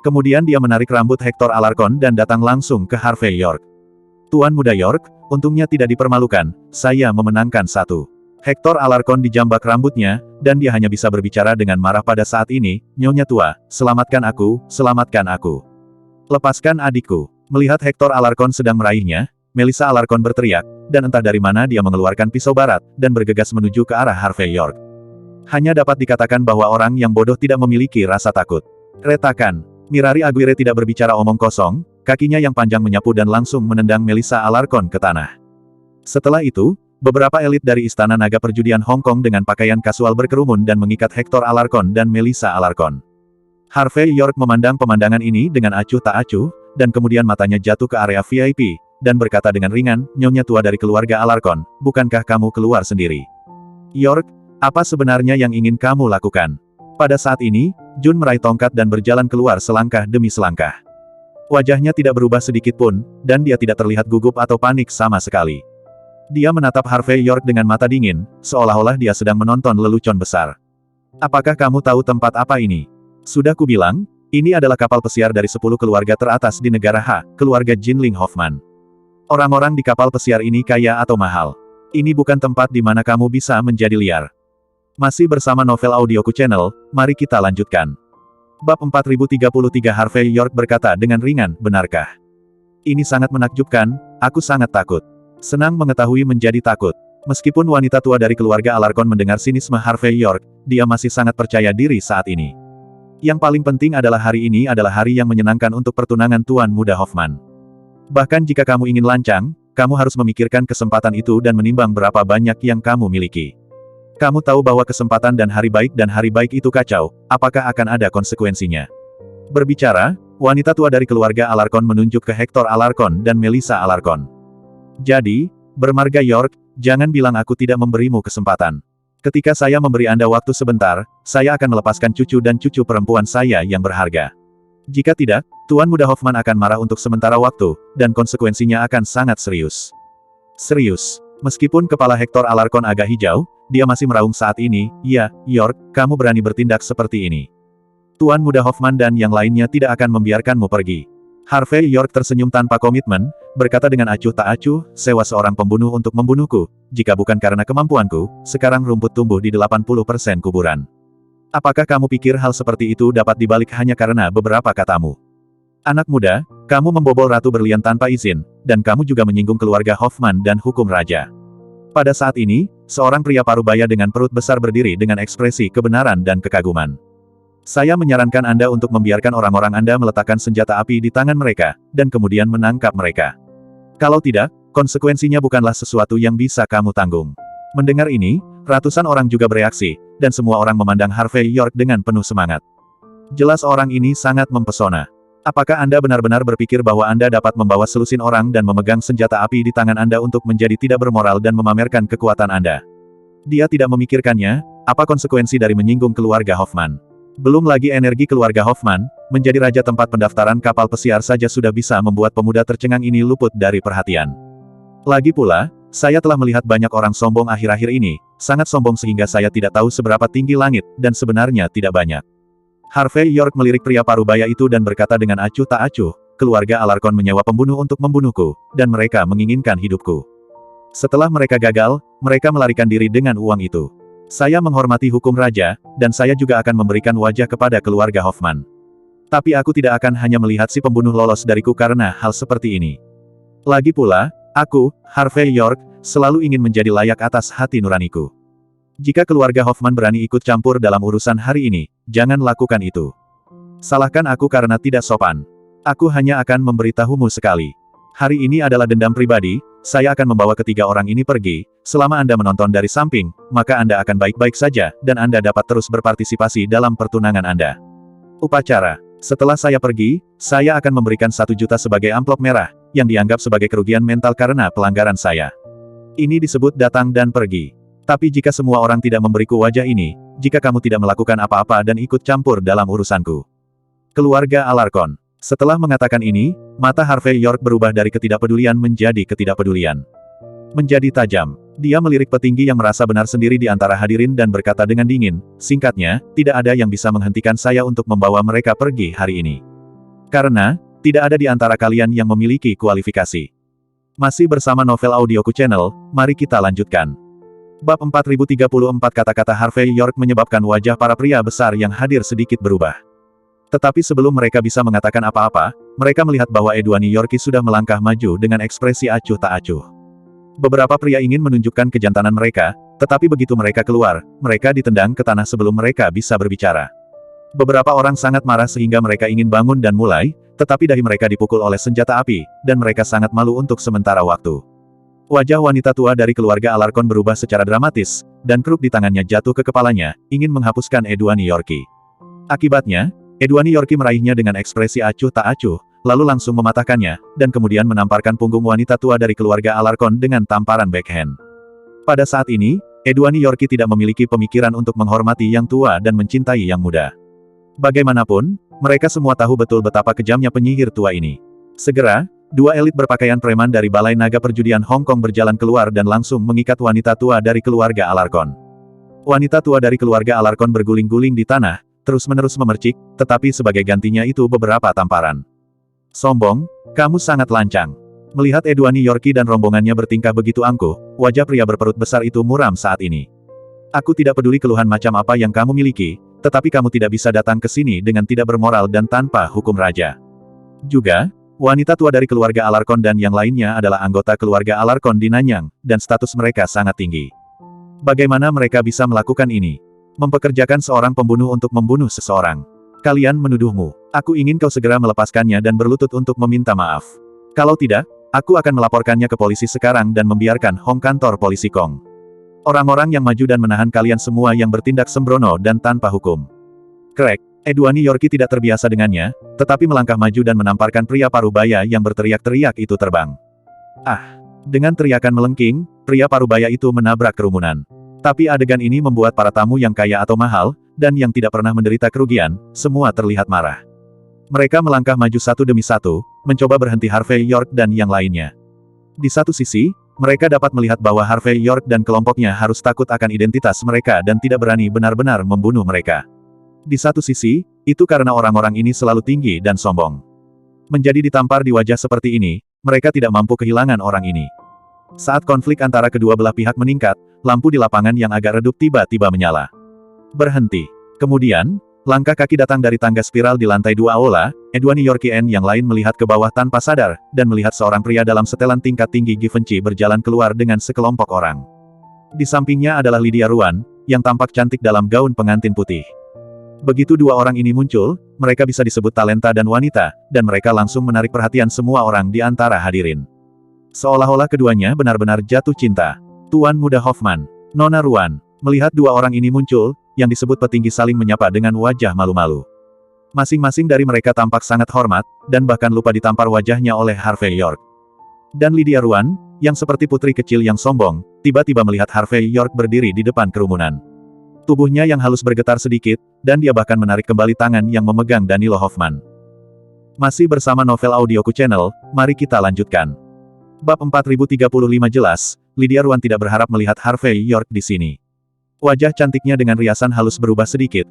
Kemudian dia menarik rambut Hector Alarkon dan datang langsung ke Harvey York. Tuan muda York, untungnya tidak dipermalukan, saya memenangkan satu. Hector Alarkon dijambak rambutnya, dan dia hanya bisa berbicara dengan marah pada saat ini, Nyonya tua, selamatkan aku, selamatkan aku. Lepaskan adikku. Melihat Hector Alarkon sedang meraihnya, Melissa Alarkon berteriak, dan entah dari mana dia mengeluarkan pisau barat, dan bergegas menuju ke arah Harvey York. Hanya dapat dikatakan bahwa orang yang bodoh tidak memiliki rasa takut. Retakan. Mirari Aguirre tidak berbicara omong kosong, kakinya yang panjang menyapu dan langsung menendang Melissa Alarkon ke tanah. Setelah itu, beberapa elit dari Istana Naga Perjudian Hong Kong dengan pakaian kasual berkerumun dan mengikat Hector Alarkon dan Melissa Alarkon. Harvey York memandang pemandangan ini dengan acuh tak acuh, dan kemudian matanya jatuh ke area VIP, dan berkata dengan ringan, Nyonya tua dari keluarga Alarkon, bukankah kamu keluar sendiri? York, apa sebenarnya yang ingin kamu lakukan? Pada saat ini, Jun meraih tongkat dan berjalan keluar selangkah demi selangkah. Wajahnya tidak berubah sedikit pun, dan dia tidak terlihat gugup atau panik sama sekali. Dia menatap Harvey York dengan mata dingin, seolah-olah dia sedang menonton lelucon besar. Apakah kamu tahu tempat apa ini? Sudah kubilang, ini adalah kapal pesiar dari 10 keluarga teratas di negara H, keluarga Jinling Hoffman. Orang-orang di kapal pesiar ini kaya atau mahal. Ini bukan tempat di mana kamu bisa menjadi liar. Masih bersama Novel Audioku Channel, mari kita lanjutkan. Bab 4033 Harvey York berkata dengan ringan, benarkah? Ini sangat menakjubkan, aku sangat takut. Senang mengetahui menjadi takut. Meskipun wanita tua dari keluarga Alarcon mendengar sinisme Harvey York, dia masih sangat percaya diri saat ini. Yang paling penting adalah hari ini adalah hari yang menyenangkan untuk pertunangan Tuan Muda Hoffman. Bahkan jika kamu ingin lancang, kamu harus memikirkan kesempatan itu dan menimbang berapa banyak yang kamu miliki. Kamu tahu bahwa kesempatan dan hari baik itu kacau, apakah akan ada konsekuensinya? Berbicara, wanita tua dari keluarga Alarcon menunjuk ke Hector Alarcon dan Melissa Alarcon. Jadi, bermarga York, jangan bilang aku tidak memberimu kesempatan. Ketika saya memberi Anda waktu sebentar, saya akan melepaskan cucu dan cucu perempuan saya yang berharga. Jika tidak, Tuan Muda Hoffman akan marah untuk sementara waktu, dan konsekuensinya akan sangat serius. Serius. Meskipun kepala Hector Alarcon agak hijau, dia masih meraung saat ini, ya, York, kamu berani bertindak seperti ini. Tuan Muda Hoffman dan yang lainnya tidak akan membiarkanmu pergi. Harvey York tersenyum tanpa komitmen, berkata dengan acuh tak acuh, sewa seorang pembunuh untuk membunuhku, jika bukan karena kemampuanku, sekarang rumput tumbuh di 80% kuburan. Apakah kamu pikir hal seperti itu dapat dibalik hanya karena beberapa katamu? Anak muda, kamu membobol Ratu Berlian tanpa izin, dan kamu juga menyinggung keluarga Hoffman dan hukum raja. Pada saat ini, seorang pria parubaya dengan perut besar berdiri dengan ekspresi kebenaran dan kekaguman. Saya menyarankan Anda untuk membiarkan orang-orang Anda meletakkan senjata api di tangan mereka, dan kemudian menangkap mereka. Kalau tidak, konsekuensinya bukanlah sesuatu yang bisa kamu tanggung. Mendengar ini, ratusan orang juga bereaksi, dan semua orang memandang Harvey York dengan penuh semangat. Jelas orang ini sangat mempesona. Apakah Anda benar-benar berpikir bahwa Anda dapat membawa selusin orang dan memegang senjata api di tangan Anda untuk menjadi tidak bermoral dan memamerkan kekuatan Anda? Dia tidak memikirkannya, apa konsekuensi dari menyinggung keluarga Hoffman. Belum lagi energi keluarga Hoffman, menjadi raja tempat pendaftaran kapal pesiar saja sudah bisa membuat pemuda tercengang ini luput dari perhatian. Lagi pula, saya telah melihat banyak orang sombong akhir-akhir ini, sangat sombong sehingga saya tidak tahu seberapa tinggi langit, dan sebenarnya tidak banyak. Harvey York melirik pria parubaya itu dan berkata dengan acuh tak acuh, keluarga Alarcon menyewa pembunuh untuk membunuhku, dan mereka menginginkan hidupku. Setelah mereka gagal, mereka melarikan diri dengan uang itu. Saya menghormati hukum raja, dan saya juga akan memberikan wajah kepada keluarga Hoffman. Tapi aku tidak akan hanya melihat si pembunuh lolos dariku karena hal seperti ini. Lagi pula, aku, Harvey York, selalu ingin menjadi layak atas hati nuraniku. Jika keluarga Hoffman berani ikut campur dalam urusan hari ini, jangan lakukan itu. Salahkan aku karena tidak sopan. Aku hanya akan memberitahumu sekali. Hari ini adalah dendam pribadi, saya akan membawa ketiga orang ini pergi, selama Anda menonton dari samping, maka Anda akan baik-baik saja, dan Anda dapat terus berpartisipasi dalam pertunangan Anda. Upacara. Setelah saya pergi, saya akan memberikan 1 juta sebagai amplop merah, yang dianggap sebagai kerugian mental karena pelanggaran saya. Ini disebut datang dan pergi. Tapi jika semua orang tidak memberiku wajah ini, jika kamu tidak melakukan apa-apa dan ikut campur dalam urusanku. Keluarga Alarcon. Setelah mengatakan ini, mata Harvey York berubah dari ketidakpedulian menjadi ketidakpedulian. Menjadi tajam. Dia melirik petinggi yang merasa benar sendiri di antara hadirin dan berkata dengan dingin, singkatnya, tidak ada yang bisa menghentikan saya untuk membawa mereka pergi hari ini. Karena, tidak ada di antara kalian yang memiliki kualifikasi. Masih bersama Novel Audioku Channel, mari kita lanjutkan. Bab 4034 kata-kata Harvey York menyebabkan wajah para pria besar yang hadir sedikit berubah. Tetapi sebelum mereka bisa mengatakan apa-apa, mereka melihat bahwa Edwani Yorki sudah melangkah maju dengan ekspresi acuh tak acuh. Beberapa pria ingin menunjukkan kejantanan mereka, tetapi begitu mereka keluar, mereka ditendang ke tanah sebelum mereka bisa berbicara. Beberapa orang sangat marah sehingga mereka ingin bangun dan mulai, tetapi dahi mereka dipukul oleh senjata api, dan mereka sangat malu untuk sementara waktu. Wajah wanita tua dari keluarga Alarcon berubah secara dramatis, dan kruk di tangannya jatuh ke kepalanya, ingin menghapuskan Edwani Yorki. Akibatnya, Edwani Yorki meraihnya dengan ekspresi acuh tak acuh, lalu langsung mematahkannya, dan kemudian menamparkan punggung wanita tua dari keluarga Alarcon dengan tamparan backhand. Pada saat ini, Edwani Yorki tidak memiliki pemikiran untuk menghormati yang tua dan mencintai yang muda. Bagaimanapun, Mereka semua tahu betul betapa kejamnya penyihir tua ini. Segera, dua elit berpakaian preman dari Balai Naga Perjudian Hong Kong berjalan keluar dan langsung mengikat wanita tua dari keluarga Alarkon. Wanita tua dari keluarga Alarkon berguling-guling di tanah, terus-menerus memercik, tetapi sebagai gantinya itu beberapa tamparan. Sombong, kamu sangat lancang. Melihat Edwani Yorkie dan rombongannya bertingkah begitu angkuh, wajah pria berperut besar itu muram saat ini. Aku tidak peduli keluhan macam apa yang kamu miliki, tetapi kamu tidak bisa datang ke sini dengan tidak bermoral dan tanpa hukum raja. Juga, wanita tua dari keluarga Alarkon dan yang lainnya adalah anggota keluarga Alarkon di Nanyang, dan status mereka sangat tinggi. Bagaimana mereka bisa melakukan ini? Mempekerjakan seorang pembunuh untuk membunuh seseorang. Kalian menuduhmu. Aku ingin kau segera melepaskannya dan berlutut untuk meminta maaf. Kalau tidak, aku akan melaporkannya ke polisi sekarang dan membiarkan Hong kantor polisi Kong. Orang-orang yang maju dan menahan kalian semua yang bertindak sembrono dan tanpa hukum. Krek, Edwani Yorkie tidak terbiasa dengannya, tetapi melangkah maju dan menamparkan pria parubaya yang berteriak-teriak itu terbang. Ah! Dengan teriakan melengking, pria parubaya itu menabrak kerumunan. Tapi adegan ini membuat para tamu yang kaya atau mahal, dan yang tidak pernah menderita kerugian, semua terlihat marah. Mereka melangkah maju satu demi satu, mencoba berhenti Harvey York dan yang lainnya. Di satu sisi, mereka dapat melihat bahwa Harvey York dan kelompoknya harus takut akan identitas mereka dan tidak berani benar-benar membunuh mereka. Di satu sisi, itu karena orang-orang ini selalu tinggi dan sombong. Menjadi ditampar di wajah seperti ini, mereka tidak mampu kehilangan orang ini. Saat konflik antara kedua belah pihak meningkat, lampu di lapangan yang agak redup tiba-tiba menyala. Berhenti. Kemudian, langkah kaki datang dari tangga spiral di lantai 2 aula. Edwani Yorkie yang lain melihat ke bawah tanpa sadar, dan melihat seorang pria dalam setelan tingkat tinggi Givenchy berjalan keluar dengan sekelompok orang. Di sampingnya adalah Lydia Ruan, yang tampak cantik dalam gaun pengantin putih. Begitu dua orang ini muncul, mereka bisa disebut talenta dan wanita, dan mereka langsung menarik perhatian semua orang di antara hadirin. Seolah-olah keduanya benar-benar jatuh cinta. Tuan Muda Hoffman, Nona Ruan, melihat dua orang ini muncul, yang disebut petinggi saling menyapa dengan wajah malu-malu. Masing-masing dari mereka tampak sangat hormat, dan bahkan lupa ditampar wajahnya oleh Harvey York. Dan Lydia Ruan, yang seperti putri kecil yang sombong, tiba-tiba melihat Harvey York berdiri di depan kerumunan. Tubuhnya yang halus bergetar sedikit, dan dia bahkan menarik kembali tangan yang memegang Danilo Hoffman. Masih bersama Novel Audioku Channel, mari kita lanjutkan. Bab 4035 jelas, Lydia Ruan tidak berharap melihat Harvey York di sini. Wajah cantiknya dengan riasan halus berubah sedikit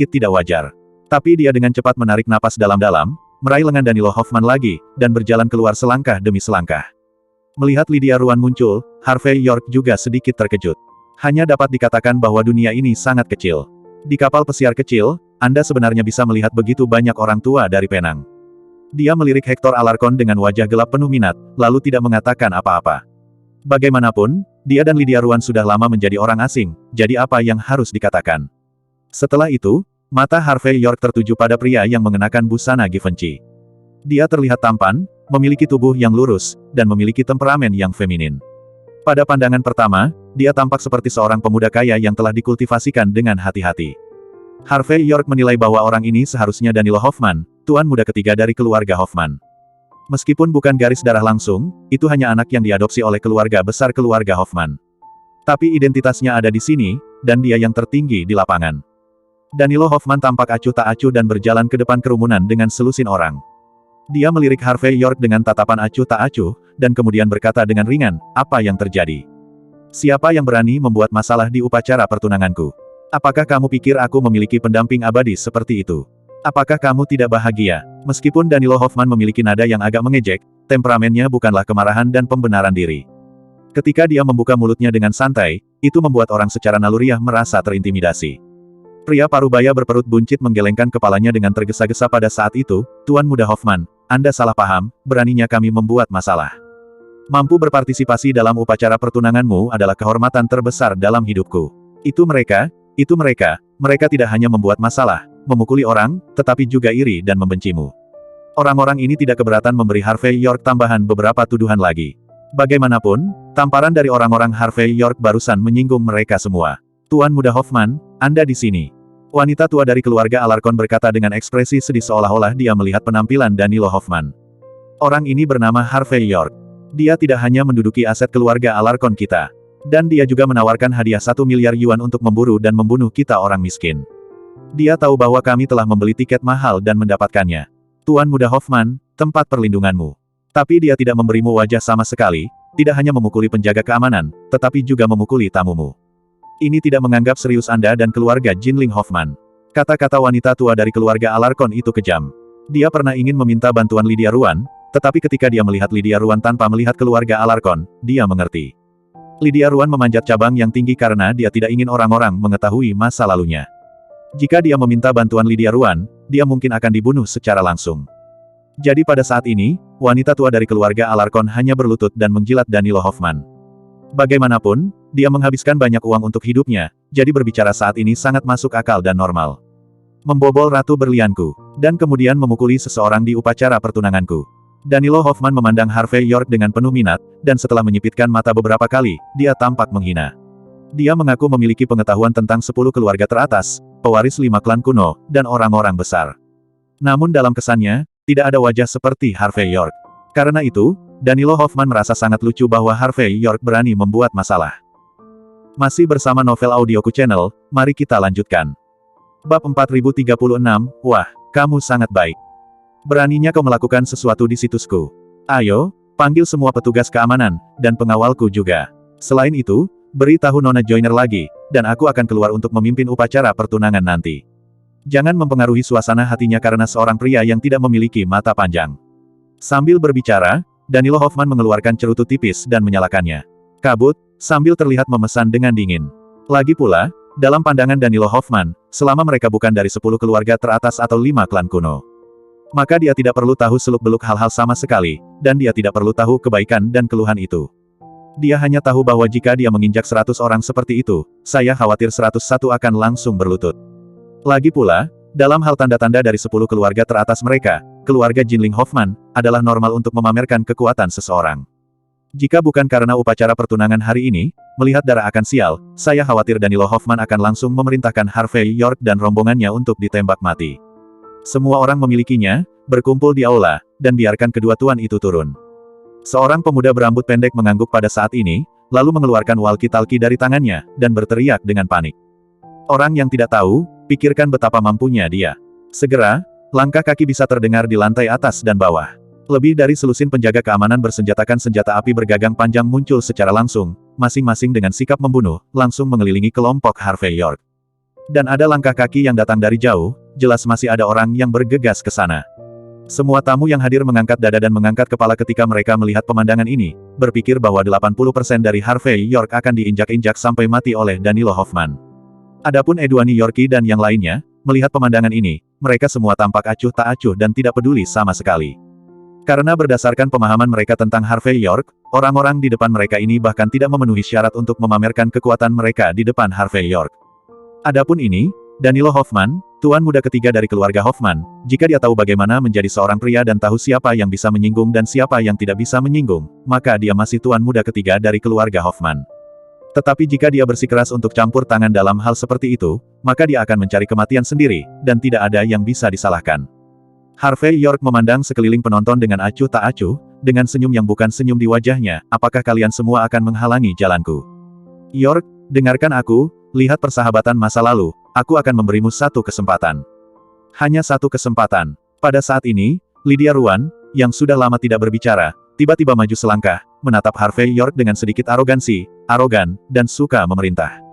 tidak wajar. Tapi dia dengan cepat menarik napas dalam-dalam, meraih lengan Danilo Hoffman lagi, dan berjalan keluar selangkah demi selangkah. Melihat Lydia Ruan muncul, Harvey York juga sedikit terkejut. Hanya dapat dikatakan bahwa dunia ini sangat kecil. Di kapal pesiar kecil, Anda sebenarnya bisa melihat begitu banyak orang tua dari Penang. Dia melirik Hector Alarcon dengan wajah gelap penuh minat, lalu tidak mengatakan apa-apa. Bagaimanapun, dia dan Lydia Ruan sudah lama menjadi orang asing, jadi apa yang harus dikatakan? Setelah itu, mata Harvey York tertuju pada pria yang mengenakan busana Givenchy. Dia terlihat tampan, memiliki tubuh yang lurus, dan memiliki temperamen yang feminin. Pada pandangan pertama, dia tampak seperti seorang pemuda kaya yang telah dikultivasikan dengan hati-hati. Harvey York menilai bahwa orang ini seharusnya Danilo Hoffman, tuan muda ketiga dari keluarga Hoffman. Meskipun bukan garis darah langsung, itu hanya anak yang diadopsi oleh keluarga besar keluarga Hoffman. Tapi identitasnya ada di sini, dan dia yang tertinggi di lapangan. Danilo Hoffman tampak acuh tak acuh dan berjalan ke depan kerumunan dengan selusin orang. Dia melirik Harvey York dengan tatapan acuh tak acuh, dan kemudian berkata dengan ringan, "Apa yang terjadi? Siapa yang berani membuat masalah di upacara pertunanganku? Apakah kamu pikir aku memiliki pendamping abadi seperti itu? Apakah kamu tidak bahagia?" Meskipun Danilo Hoffman memiliki nada yang agak mengejek, temperamennya bukanlah kemarahan dan pembenaran diri. Ketika dia membuka mulutnya dengan santai, itu membuat orang secara naluriah merasa terintimidasi. Pria parubaya berperut buncit menggelengkan kepalanya dengan tergesa-gesa pada saat itu, "Tuan Muda Hoffman, Anda salah paham, beraninya kami membuat masalah. Mampu berpartisipasi dalam upacara pertunanganmu adalah kehormatan terbesar dalam hidupku. Mereka tidak hanya membuat masalah, memukuli orang, tetapi juga iri dan membencimu." Orang-orang ini tidak keberatan memberi Harvey York tambahan beberapa tuduhan lagi. Bagaimanapun, tamparan dari orang-orang Harvey York barusan menyinggung mereka semua. "Tuan Muda Hoffman, Anda di sini." Wanita tua dari keluarga Alarcon berkata dengan ekspresi sedih seolah-olah dia melihat penampilan Danilo Hoffman. Orang ini bernama Harvey York. Dia tidak hanya menduduki aset keluarga Alarcon kita. Dan dia juga menawarkan hadiah 1 miliar yuan untuk memburu dan membunuh kita orang miskin. Dia tahu bahwa kami telah membeli tiket mahal dan mendapatkannya. Tuan Muda Hoffman, tempat perlindunganmu. Tapi dia tidak memberimu wajah sama sekali, tidak hanya memukuli penjaga keamanan, tetapi juga memukuli tamumu. Ini tidak menganggap serius Anda dan keluarga Jinling Hoffman. Kata-kata wanita tua dari keluarga Alarkon itu kejam. Dia pernah ingin meminta bantuan Lydia Ruan, tetapi ketika dia melihat Lydia Ruan tanpa melihat keluarga Alarkon, dia mengerti. Lydia Ruan memanjat cabang yang tinggi karena dia tidak ingin orang-orang mengetahui masa lalunya. Jika dia meminta bantuan Lydia Ruan, dia mungkin akan dibunuh secara langsung. Jadi pada saat ini, wanita tua dari keluarga Alarkon hanya berlutut dan menjilat Danilo Hoffman. Bagaimanapun, dia menghabiskan banyak uang untuk hidupnya, jadi berbicara saat ini sangat masuk akal dan normal. Membobol ratu berlianku, dan kemudian memukuli seseorang di upacara pertunanganku. Danilo Hoffman memandang Harvey York dengan penuh minat, dan setelah menyipitkan mata beberapa kali, dia tampak menghina. Dia mengaku memiliki pengetahuan tentang 10 keluarga teratas, pewaris 5 klan kuno, dan orang-orang besar. Namun dalam kesannya, tidak ada wajah seperti Harvey York. Karena itu, Danilo Hoffman merasa sangat lucu bahwa Harvey York berani membuat masalah. Masih bersama Novel Audioku Channel, mari kita lanjutkan. Bab 4036, wah, kamu sangat baik. Beraninya kau melakukan sesuatu di situsku. Ayo, panggil semua petugas keamanan, dan pengawalku juga. Selain itu, beritahu Nona Joyner lagi, dan aku akan keluar untuk memimpin upacara pertunangan nanti. Jangan mempengaruhi suasana hatinya karena seorang pria yang tidak memiliki mata panjang. Sambil berbicara, Danilo Hoffman mengeluarkan cerutu tipis dan menyalakannya. Kabut, sambil terlihat memesan dengan dingin. Lagi pula, dalam pandangan Danilo Hoffman, selama mereka bukan dari 10 keluarga teratas atau 5 klan kuno, maka dia tidak perlu tahu seluk-beluk hal-hal sama sekali, dan dia tidak perlu tahu kebaikan dan keluhan itu. Dia hanya tahu bahwa jika dia menginjak 100 orang seperti itu, saya khawatir 101 akan langsung berlutut. Lagi pula, dalam hal tanda-tanda dari 10 keluarga teratas mereka, keluarga Jinling Hoffman, adalah normal untuk memamerkan kekuatan seseorang. Jika bukan karena upacara pertunangan hari ini, melihat darah akan sial, saya khawatir Danilo Hoffman akan langsung memerintahkan Harvey York dan rombongannya untuk ditembak mati. Semua orang memilikinya, berkumpul di aula, dan biarkan kedua tuan itu turun. Seorang pemuda berambut pendek mengangguk pada saat ini, lalu mengeluarkan walkie-talkie dari tangannya, dan berteriak dengan panik. Orang yang tidak tahu, pikirkan betapa mampunya dia. Segera, langkah kaki bisa terdengar di lantai atas dan bawah. Lebih dari selusin penjaga keamanan bersenjatakan senjata api bergagang panjang muncul secara langsung, masing-masing dengan sikap membunuh, langsung mengelilingi kelompok Harvey York. Dan ada langkah kaki yang datang dari jauh, jelas masih ada orang yang bergegas ke sana. Semua tamu yang hadir mengangkat dada dan mengangkat kepala ketika mereka melihat pemandangan ini, berpikir bahwa 80% dari Harvey York akan diinjak-injak sampai mati oleh Danilo Hoffman. Adapun Edwani Yorki dan yang lainnya, melihat pemandangan ini, mereka semua tampak acuh tak acuh dan tidak peduli sama sekali. Karena berdasarkan pemahaman mereka tentang Harvey York, orang-orang di depan mereka ini bahkan tidak memenuhi syarat untuk memamerkan kekuatan mereka di depan Harvey York. Adapun ini, Danilo Hoffman, tuan muda ketiga dari keluarga Hoffman, jika dia tahu bagaimana menjadi seorang pria dan tahu siapa yang bisa menyinggung dan siapa yang tidak bisa menyinggung, maka dia masih tuan muda ketiga dari keluarga Hoffman. Tetapi jika dia bersikeras untuk campur tangan dalam hal seperti itu, maka dia akan mencari kematian sendiri, dan tidak ada yang bisa disalahkan. Harvey York memandang sekeliling penonton dengan acuh tak acuh, dengan senyum yang bukan senyum di wajahnya, apakah kalian semua akan menghalangi jalanku? York, dengarkan aku, lihat persahabatan masa lalu, aku akan memberimu satu kesempatan. Hanya satu kesempatan. Pada saat ini, Lydia Ruan, yang sudah lama tidak berbicara, tiba-tiba maju selangkah, menatap Harvey York dengan sedikit arogansi, arogan, dan suka memerintah.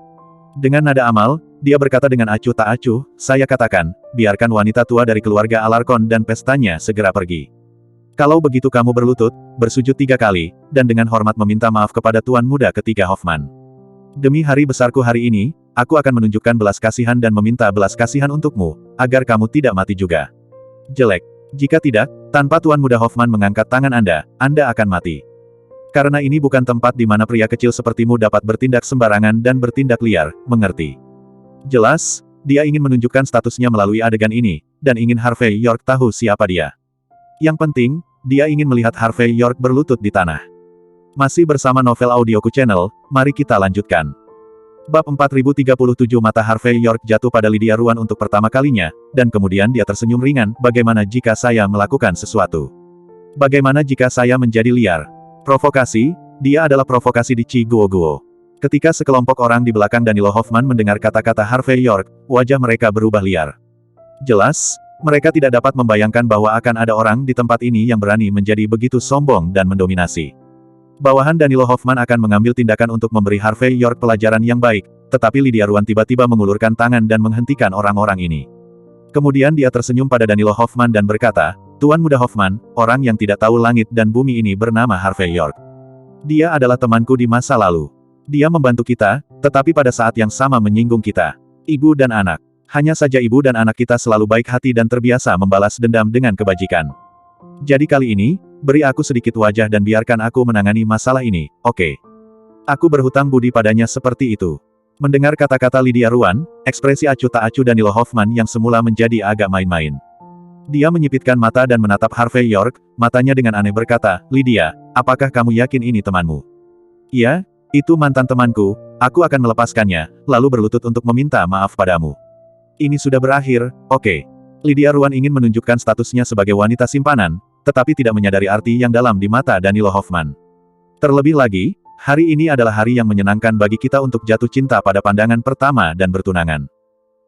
Dengan nada amal, dia berkata dengan acuh tak acuh, saya katakan, biarkan wanita tua dari keluarga Alarkon dan pestanya segera pergi. Kalau begitu kamu berlutut, bersujud 3 kali, dan dengan hormat meminta maaf kepada tuan muda ketiga Hoffman. Demi hari besarku hari ini, aku akan menunjukkan belas kasihan dan meminta belas kasihan untukmu, agar kamu tidak mati juga. Jelek. Jika tidak, tanpa tuan muda Hoffman mengangkat tangan Anda akan mati. Karena ini bukan tempat di mana pria kecil sepertimu dapat bertindak sembarangan dan bertindak liar, mengerti? Jelas, dia ingin menunjukkan statusnya melalui adegan ini, dan ingin Harvey York tahu siapa dia. Yang penting, dia ingin melihat Harvey York berlutut di tanah. Masih bersama Novel Audioku Channel, mari kita lanjutkan. Bab 4037 mata Harvey York jatuh pada Lydia Ruan untuk pertama kalinya, dan kemudian dia tersenyum ringan, bagaimana jika saya melakukan sesuatu? Bagaimana jika saya menjadi liar? Provokasi, dia adalah provokasi di Chi Guo Guo. Ketika sekelompok orang di belakang Danilo Hoffman mendengar kata-kata Harvey York, wajah mereka berubah liar. Jelas, mereka tidak dapat membayangkan bahwa akan ada orang di tempat ini yang berani menjadi begitu sombong dan mendominasi. Bawahan Danilo Hoffman akan mengambil tindakan untuk memberi Harvey York pelajaran yang baik, tetapi Lydia Ruan tiba-tiba mengulurkan tangan dan menghentikan orang-orang ini. Kemudian dia tersenyum pada Danilo Hoffman dan berkata, "Tuan Muda Hoffman, orang yang tidak tahu langit dan bumi ini bernama Harvey York. Dia adalah temanku di masa lalu. Dia membantu kita, tetapi pada saat yang sama menyinggung kita. Ibu dan anak. Hanya saja ibu dan anak kita selalu baik hati dan terbiasa membalas dendam dengan kebajikan. Jadi kali ini, beri aku sedikit wajah dan biarkan aku menangani masalah ini, oke? Aku berhutang budi padanya seperti itu." Mendengar kata-kata Lydia Ruan, ekspresi acuh tak acuh Danilo Hoffman yang semula menjadi agak main-main. Dia menyipitkan mata dan menatap Harvey York, matanya dengan aneh berkata, "Lydia, apakah kamu yakin ini temanmu?" "Iya, itu mantan temanku, aku akan melepaskannya, lalu berlutut untuk meminta maaf padamu. Ini sudah berakhir, oke?" Lydia Ruan ingin menunjukkan statusnya sebagai wanita simpanan, tetapi tidak menyadari arti yang dalam di mata Danilo Hoffman. Terlebih lagi, hari ini adalah hari yang menyenangkan bagi kita untuk jatuh cinta pada pandangan pertama dan bertunangan.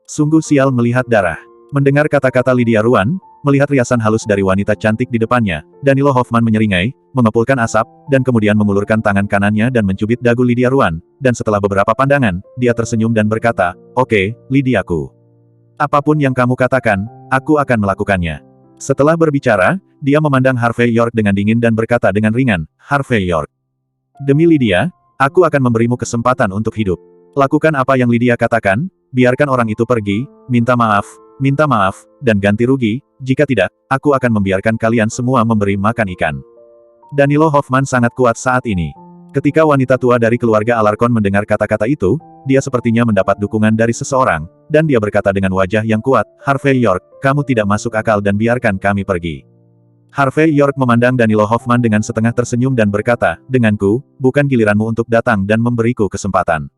Sungguh sial melihat darah. Mendengar kata-kata Lydia Ruan, melihat riasan halus dari wanita cantik di depannya, Danilo Hoffman menyeringai, mengepulkan asap, dan kemudian mengulurkan tangan kanannya dan mencubit dagu Lydia Ruan, dan setelah beberapa pandangan, dia tersenyum dan berkata, "Oke, Lydiaku. Apapun yang kamu katakan, aku akan melakukannya." Setelah berbicara, dia memandang Harvey York dengan dingin dan berkata dengan ringan, "Harvey York. Demi Lydia, aku akan memberimu kesempatan untuk hidup. Lakukan apa yang Lydia katakan, biarkan orang itu pergi, minta maaf, dan ganti rugi, jika tidak, aku akan membiarkan kalian semua memberi makan ikan." Danilo Hoffman sangat kuat saat ini. Ketika wanita tua dari keluarga Alarcon mendengar kata-kata itu, dia sepertinya mendapat dukungan dari seseorang, dan dia berkata dengan wajah yang kuat, "Harvey York, kamu tidak masuk akal dan biarkan kami pergi." Harvey York memandang Danilo Hoffman dengan setengah tersenyum dan berkata, "Denganku, bukan giliranmu untuk datang dan memberiku kesempatan."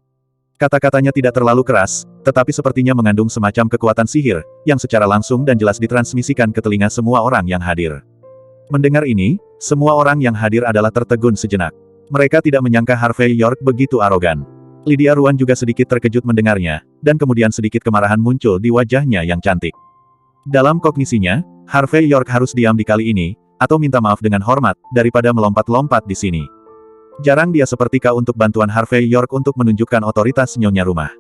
Kata-katanya tidak terlalu keras, tetapi sepertinya mengandung semacam kekuatan sihir, yang secara langsung dan jelas ditransmisikan ke telinga semua orang yang hadir. Mendengar ini, semua orang yang hadir adalah tertegun sejenak. Mereka tidak menyangka Harvey York begitu arogan. Lydia Ruan juga sedikit terkejut mendengarnya, dan kemudian sedikit kemarahan muncul di wajahnya yang cantik. Dalam kognisinya, Harvey York harus diam di kali ini, atau minta maaf dengan hormat, daripada melompat-lompat di sini. Jarang dia seperti kau untuk bantuan Harvey York untuk menunjukkan otoritas nyonya rumah.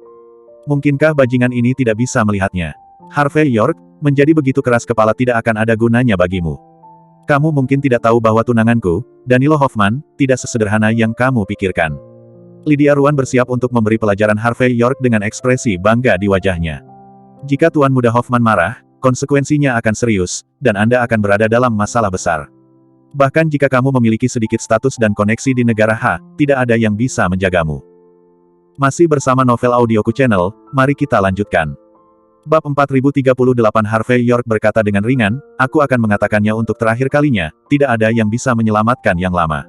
Mungkinkah bajingan ini tidak bisa melihatnya? Harvey York, menjadi begitu keras kepala tidak akan ada gunanya bagimu. Kamu mungkin tidak tahu bahwa tunanganku, Danilo Hoffman, tidak sesederhana yang kamu pikirkan. Lydia Ruan bersiap untuk memberi pelajaran Harvey York dengan ekspresi bangga di wajahnya. Jika Tuan Muda Hoffman marah, konsekuensinya akan serius, dan Anda akan berada dalam masalah besar. Bahkan jika kamu memiliki sedikit status dan koneksi di negara H, tidak ada yang bisa menjagamu. Masih bersama Novel Audioku Channel, mari kita lanjutkan. Bab 4038 Harvey York berkata dengan ringan, "Aku akan mengatakannya untuk terakhir kalinya, tidak ada yang bisa menyelamatkan yang lama.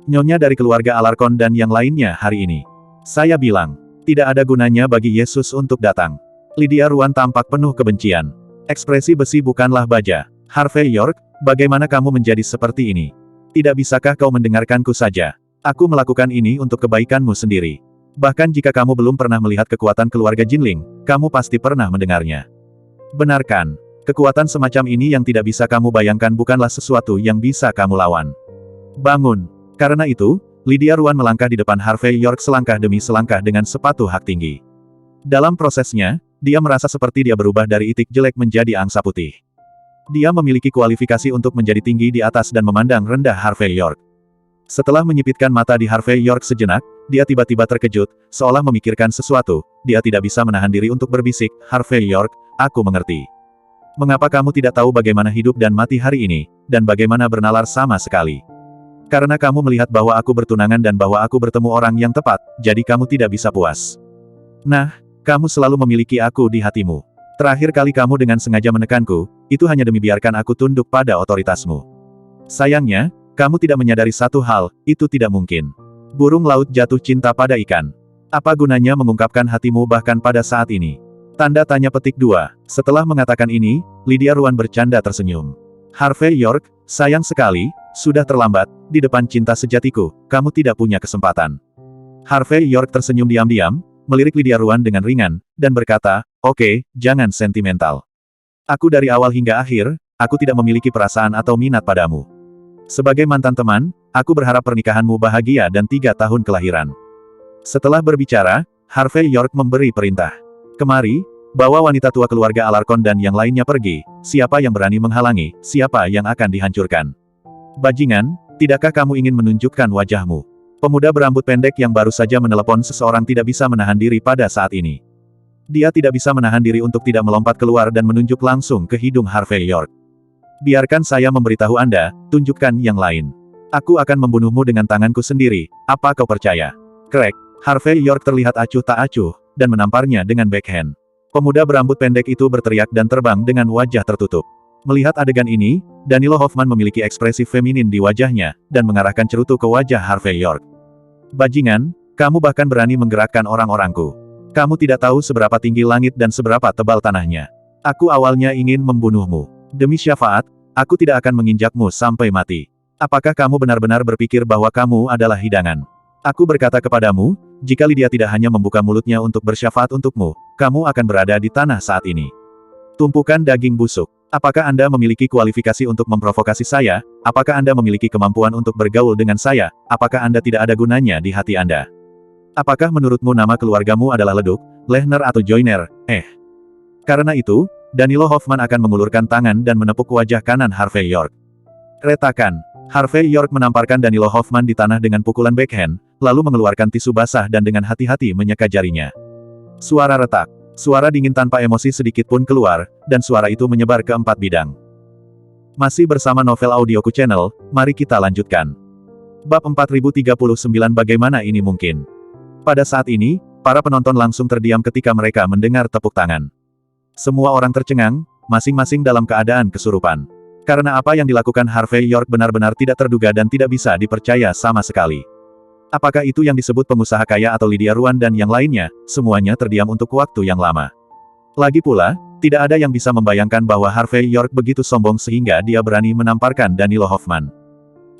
Nyonya dari keluarga Alarcon dan yang lainnya hari ini. Saya bilang, tidak ada gunanya bagi Yesus untuk datang." Lydia Ruan tampak penuh kebencian. Ekspresi besi bukanlah baja. "Harvey York, bagaimana kamu menjadi seperti ini? Tidak bisakah kau mendengarkanku saja? Aku melakukan ini untuk kebaikanmu sendiri. Bahkan jika kamu belum pernah melihat kekuatan keluarga Jinling, kamu pasti pernah mendengarnya. Benarkan, kekuatan semacam ini yang tidak bisa kamu bayangkan bukanlah sesuatu yang bisa kamu lawan. Bangun." Karena itu, Lydia Ruan melangkah di depan Harvey York selangkah demi selangkah dengan sepatu hak tinggi. Dalam prosesnya, dia merasa seperti dia berubah dari itik jelek menjadi angsa putih. Dia memiliki kualifikasi untuk menjadi tinggi di atas dan memandang rendah Harvey York. Setelah menyipitkan mata di Harvey York sejenak, dia tiba-tiba terkejut, seolah memikirkan sesuatu. Dia tidak bisa menahan diri untuk berbisik, "Harvey York, aku mengerti. Mengapa kamu tidak tahu bagaimana hidup dan mati hari ini, dan bagaimana bernalar sama sekali? Karena kamu melihat bahwa aku bertunangan dan bahwa aku bertemu orang yang tepat, jadi kamu tidak bisa puas. Nah, kamu selalu memiliki aku di hatimu. Terakhir kali kamu dengan sengaja menekanku, itu hanya demi biarkan aku tunduk pada otoritasmu. Sayangnya, kamu tidak menyadari satu hal, itu tidak mungkin. Burung laut jatuh cinta pada ikan. Apa gunanya mengungkapkan hatimu bahkan pada saat ini?" Tanda tanya petik 2. Setelah mengatakan ini, Lydia Ruan bercanda tersenyum. "Harvey York, sayang sekali, sudah terlambat, di depan cinta sejatiku, kamu tidak punya kesempatan. Harvey York tersenyum diam-diam, melirik Lydia Ruan dengan ringan, dan berkata, "Oke, jangan sentimental. Aku dari awal hingga akhir, aku tidak memiliki perasaan atau minat padamu. Sebagai mantan teman, aku berharap pernikahanmu bahagia dan 3 tahun kelahiran." Setelah berbicara, Harvey York memberi perintah. "Kemari, bawa wanita tua keluarga Alarcon dan yang lainnya pergi, siapa yang berani menghalangi, siapa yang akan dihancurkan. Bajingan, tidakkah kamu ingin menunjukkan wajahmu?" Pemuda berambut pendek yang baru saja menelepon seseorang tidak bisa menahan diri pada saat ini. Dia tidak bisa menahan diri untuk tidak melompat keluar dan menunjuk langsung ke hidung Harvey York. "Biarkan saya memberitahu Anda, tunjukkan yang lain. Aku akan membunuhmu dengan tanganku sendiri, apa kau percaya?" Krek, Harvey York terlihat acuh tak acuh, dan menamparnya dengan backhand. Pemuda berambut pendek itu berteriak dan terbang dengan wajah tertutup. Melihat adegan ini, Danilo Hoffman memiliki ekspresi feminin di wajahnya, dan mengarahkan cerutu ke wajah Harvey York. "Bajingan, kamu bahkan berani menggerakkan orang-orangku. Kamu tidak tahu seberapa tinggi langit dan seberapa tebal tanahnya. Aku awalnya ingin membunuhmu. Demi syafaat, aku tidak akan menginjakmu sampai mati. Apakah kamu benar-benar berpikir bahwa kamu adalah hidangan? Aku berkata kepadamu, jika Lydia tidak hanya membuka mulutnya untuk bersyafaat untukmu, kamu akan berada di tanah saat ini. Tumpukan daging busuk. Apakah Anda memiliki kualifikasi untuk memprovokasi saya? Apakah Anda memiliki kemampuan untuk bergaul dengan saya? Apakah Anda tidak ada gunanya di hati Anda? Apakah menurutmu nama keluargamu adalah Leduk, Lehner atau Joyner? Karena itu, Danilo Hoffman akan mengulurkan tangan dan menepuk wajah kanan Harvey York. Retakan. Harvey York menamparkan Danilo Hoffman di tanah dengan pukulan backhand, lalu mengeluarkan tisu basah dan dengan hati-hati menyeka jarinya. Suara retak. Suara dingin tanpa emosi sedikit pun keluar, dan suara itu menyebar ke 4 bidang. Masih bersama Novel Audioku Channel, mari kita lanjutkan. Bab 4039 Bagaimana ini mungkin? Pada saat ini, para penonton langsung terdiam ketika mereka mendengar tepuk tangan. Semua orang tercengang, masing-masing dalam keadaan kesurupan. Karena apa yang dilakukan Harvey York benar-benar tidak terduga dan tidak bisa dipercaya sama sekali. Apakah itu yang disebut pengusaha kaya atau Lydia Ruan dan yang lainnya, semuanya terdiam untuk waktu yang lama. Lagi pula, tidak ada yang bisa membayangkan bahwa Harvey York begitu sombong sehingga dia berani menamparkan Danilo Hoffman.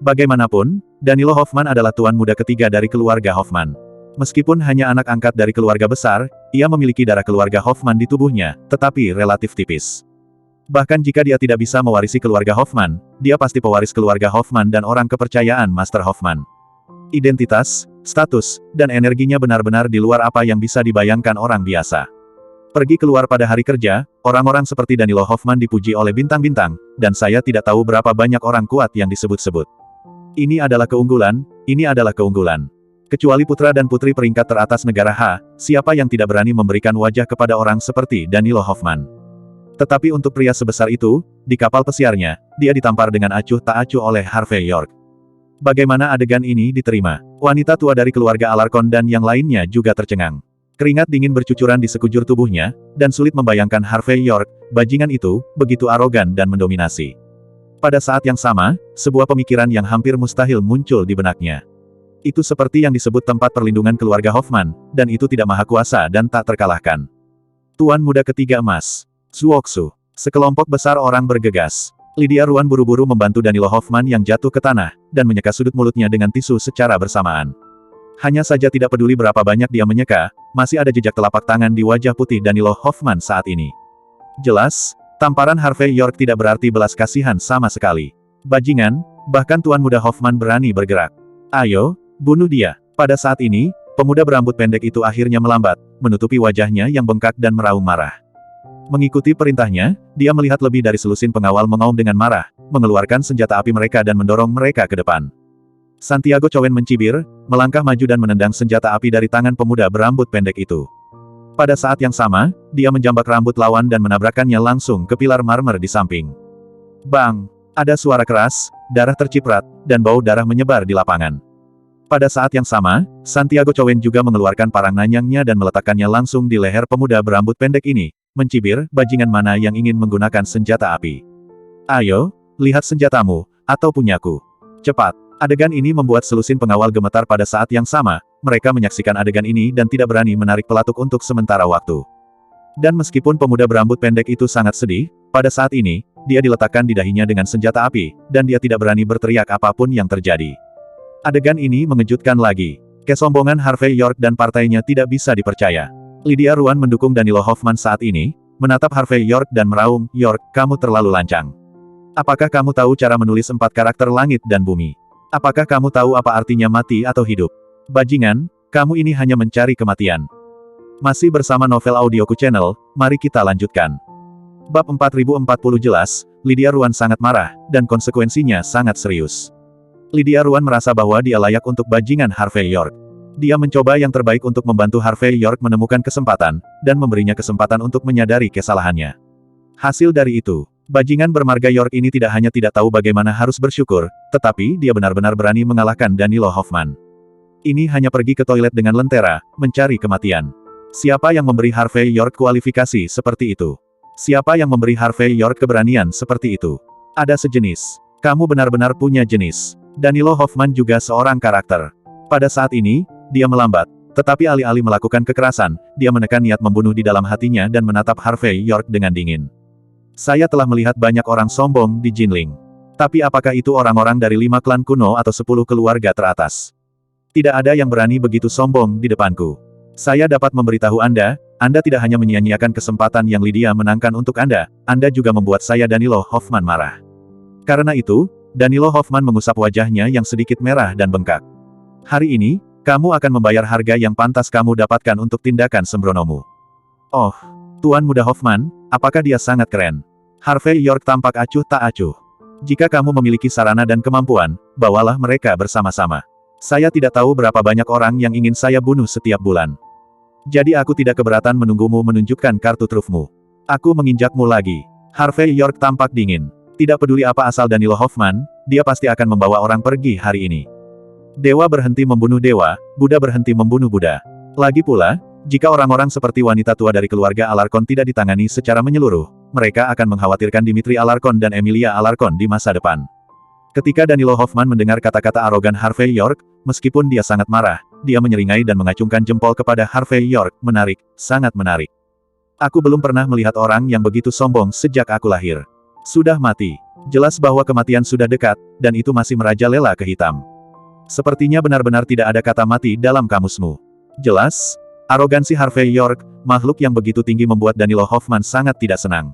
Bagaimanapun, Danilo Hoffman adalah tuan muda ketiga dari keluarga Hoffman. Meskipun hanya anak angkat dari keluarga besar, ia memiliki darah keluarga Hoffman di tubuhnya, tetapi relatif tipis. Bahkan jika dia tidak bisa mewarisi keluarga Hoffman, dia pasti pewaris keluarga Hoffman dan orang kepercayaan Master Hoffman. Identitas, status, dan energinya benar-benar di luar apa yang bisa dibayangkan orang biasa. Pergi keluar pada hari kerja, orang-orang seperti Danilo Hoffman dipuji oleh bintang-bintang, dan saya tidak tahu berapa banyak orang kuat yang disebut-sebut. Ini adalah keunggulan, ini adalah keunggulan. Kecuali putra dan putri peringkat teratas negara H, siapa yang tidak berani memberikan wajah kepada orang seperti Danilo Hoffman. Tetapi untuk pria sebesar itu, di kapal pesiarnya, dia ditampar dengan acuh tak acuh oleh Harvey York. Bagaimana adegan ini diterima? Wanita tua dari keluarga Alarcon dan yang lainnya juga tercengang. Keringat dingin bercucuran di sekujur tubuhnya, dan sulit membayangkan Harvey York, bajingan itu, begitu arogan dan mendominasi. Pada saat yang sama, sebuah pemikiran yang hampir mustahil muncul di benaknya. Itu seperti yang disebut tempat perlindungan keluarga Hoffman, dan itu tidak maha kuasa dan tak terkalahkan. Tuan muda ketiga emas. Zuoksu. Sekelompok besar orang bergegas. Lydia Ruan buru-buru membantu Danilo Hoffman yang jatuh ke tanah, dan menyeka sudut mulutnya dengan tisu secara bersamaan. Hanya saja tidak peduli berapa banyak dia menyeka, masih ada jejak telapak tangan di wajah putih Danilo Hoffman saat ini. Jelas, tamparan Harvey York tidak berarti belas kasihan sama sekali. Bajingan, bahkan tuan muda Hoffman berani bergerak. Ayo, bunuh dia. Pada saat ini, pemuda berambut pendek itu akhirnya melambat, menutupi wajahnya yang bengkak dan meraung marah. Mengikuti perintahnya, dia melihat lebih dari selusin pengawal mengaum dengan marah, mengeluarkan senjata api mereka dan mendorong mereka ke depan. Santiago Chowen mencibir, melangkah maju dan menendang senjata api dari tangan pemuda berambut pendek itu. Pada saat yang sama, dia menjambak rambut lawan dan menabrakkannya langsung ke pilar marmer di samping. Bang! Ada suara keras, darah terciprat, dan bau darah menyebar di lapangan. Pada saat yang sama, Santiago Chowen juga mengeluarkan parang nanyangnya dan meletakkannya langsung di leher pemuda berambut pendek ini, mencibir, bajingan mana yang ingin menggunakan senjata api. Ayo, lihat senjatamu, atau punyaku. Cepat. Adegan ini membuat selusin pengawal gemetar pada saat yang sama, mereka menyaksikan adegan ini dan tidak berani menarik pelatuk untuk sementara waktu. Dan meskipun pemuda berambut pendek itu sangat sedih, pada saat ini, dia diletakkan di dahinya dengan senjata api, dan dia tidak berani berteriak apapun yang terjadi. Adegan ini mengejutkan lagi. Kesombongan Harvey York dan partainya tidak bisa dipercaya. Lydia Ruan mendukung Danilo Hoffman saat ini, menatap Harvey York dan meraung, "York, kamu terlalu lancang. Apakah kamu tahu cara menulis 4 karakter langit dan bumi? Apakah kamu tahu apa artinya mati atau hidup? Bajingan, kamu ini hanya mencari kematian." Masih bersama Novel Audioku Channel, mari kita lanjutkan. Bab 4040 jelas, Lydia Ruan sangat marah, dan konsekuensinya sangat serius. Lydia Ruan merasa bahwa dia layak untuk bajingan Harvey York. Dia mencoba yang terbaik untuk membantu Harvey York menemukan kesempatan, dan memberinya kesempatan untuk menyadari kesalahannya. Hasil dari itu, bajingan bermarga York ini tidak hanya tidak tahu bagaimana harus bersyukur, tetapi dia benar-benar berani mengalahkan Danilo Hoffman. Ini hanya pergi ke toilet dengan lentera, mencari kematian. Siapa yang memberi Harvey York kualifikasi seperti itu? Siapa yang memberi Harvey York keberanian seperti itu? Ada sejenis. Kamu benar-benar punya jenis. Danilo Hoffman juga seorang karakter. Pada saat ini, dia melambat. Tetapi alih-alih melakukan kekerasan, dia menekan niat membunuh di dalam hatinya dan menatap Harvey York dengan dingin. Saya telah melihat banyak orang sombong di Jinling. Tapi apakah itu orang-orang dari 5 klan kuno atau 10 keluarga teratas? Tidak ada yang berani begitu sombong di depanku. Saya dapat memberitahu Anda tidak hanya menyia-nyiakan kesempatan yang Lydia menangkan untuk Anda juga membuat saya Danilo Hoffman marah. Karena itu, Danilo Hoffman mengusap wajahnya yang sedikit merah dan bengkak. Hari ini, kamu akan membayar harga yang pantas kamu dapatkan untuk tindakan sembronomu. Oh, Tuan Muda Hoffman, apakah dia sangat keren? Harvey York tampak acuh tak acuh. Jika kamu memiliki sarana dan kemampuan, bawalah mereka bersama-sama. Saya tidak tahu berapa banyak orang yang ingin saya bunuh setiap bulan. Jadi aku tidak keberatan menunggumu menunjukkan kartu trufmu. Aku menginjakmu lagi. Harvey York tampak dingin. Tidak peduli apa asal Danilo Hoffman, dia pasti akan membawa orang pergi hari ini. Dewa berhenti membunuh dewa, Buddha berhenti membunuh Buddha. Lagi pula, jika orang-orang seperti wanita tua dari keluarga Alarcon tidak ditangani secara menyeluruh, mereka akan mengkhawatirkan Dimitri Alarcon dan Emilia Alarcon di masa depan. Ketika Danilo Hoffman mendengar kata-kata arogan Harvey York, meskipun dia sangat marah, dia menyeringai dan mengacungkan jempol kepada Harvey York, menarik, sangat menarik. Aku belum pernah melihat orang yang begitu sombong sejak aku lahir. Sudah mati. Jelas bahwa kematian sudah dekat, dan itu masih merajalela ke hitam. Sepertinya benar-benar tidak ada kata mati dalam kamusmu. Jelas, arogansi Harvey York, makhluk yang begitu tinggi membuat Danilo Hoffman sangat tidak senang.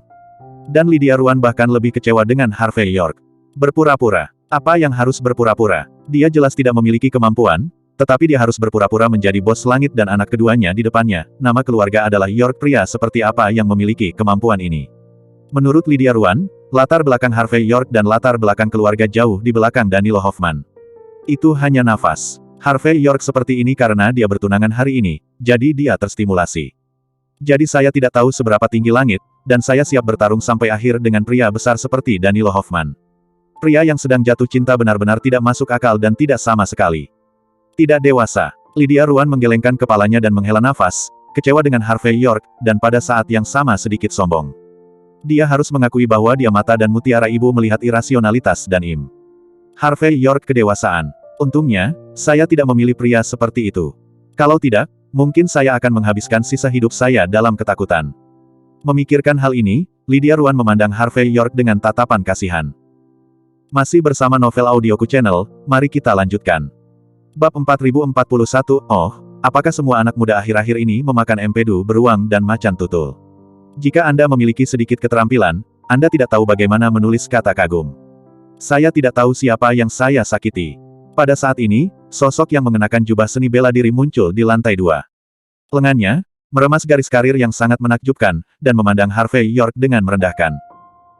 Dan Lydia Ruan bahkan lebih kecewa dengan Harvey York. Berpura-pura. Apa yang harus berpura-pura? Dia jelas tidak memiliki kemampuan, tetapi dia harus berpura-pura menjadi bos langit dan anak keduanya di depannya. Nama keluarga adalah York. Pria seperti apa yang memiliki kemampuan ini? Menurut Lydia Ruan, latar belakang Harvey York dan latar belakang keluarga jauh di belakang Danilo Hoffman. Itu hanya nafas. Harvey York seperti ini karena dia bertunangan hari ini, jadi dia terstimulasi. Jadi saya tidak tahu seberapa tinggi langit, dan saya siap bertarung sampai akhir dengan pria besar seperti Danilo Hoffman. Pria yang sedang jatuh cinta benar-benar tidak masuk akal dan tidak sama sekali. Tidak dewasa. Lydia Ruan menggelengkan kepalanya dan menghela nafas, kecewa dengan Harvey York, dan pada saat yang sama sedikit sombong. Dia harus mengakui bahwa dia mata dan mutiara ibu melihat irasionalitas dan Harvey York kedewasaan. Untungnya, saya tidak memilih pria seperti itu. Kalau tidak, mungkin saya akan menghabiskan sisa hidup saya dalam ketakutan. Memikirkan hal ini, Lydia Ruan memandang Harvey York dengan tatapan kasihan. Masih bersama Novel Audioku Channel, mari kita lanjutkan. Bab 4041, apakah semua anak muda akhir-akhir ini memakan empedu beruang dan macan tutul? Jika Anda memiliki sedikit keterampilan, Anda tidak tahu bagaimana menulis kata kagum. Saya tidak tahu siapa yang saya sakiti. Pada saat ini, sosok yang mengenakan jubah seni bela diri muncul di lantai 2. Lengannya, meremas garis karir yang sangat menakjubkan, dan memandang Harvey York dengan merendahkan.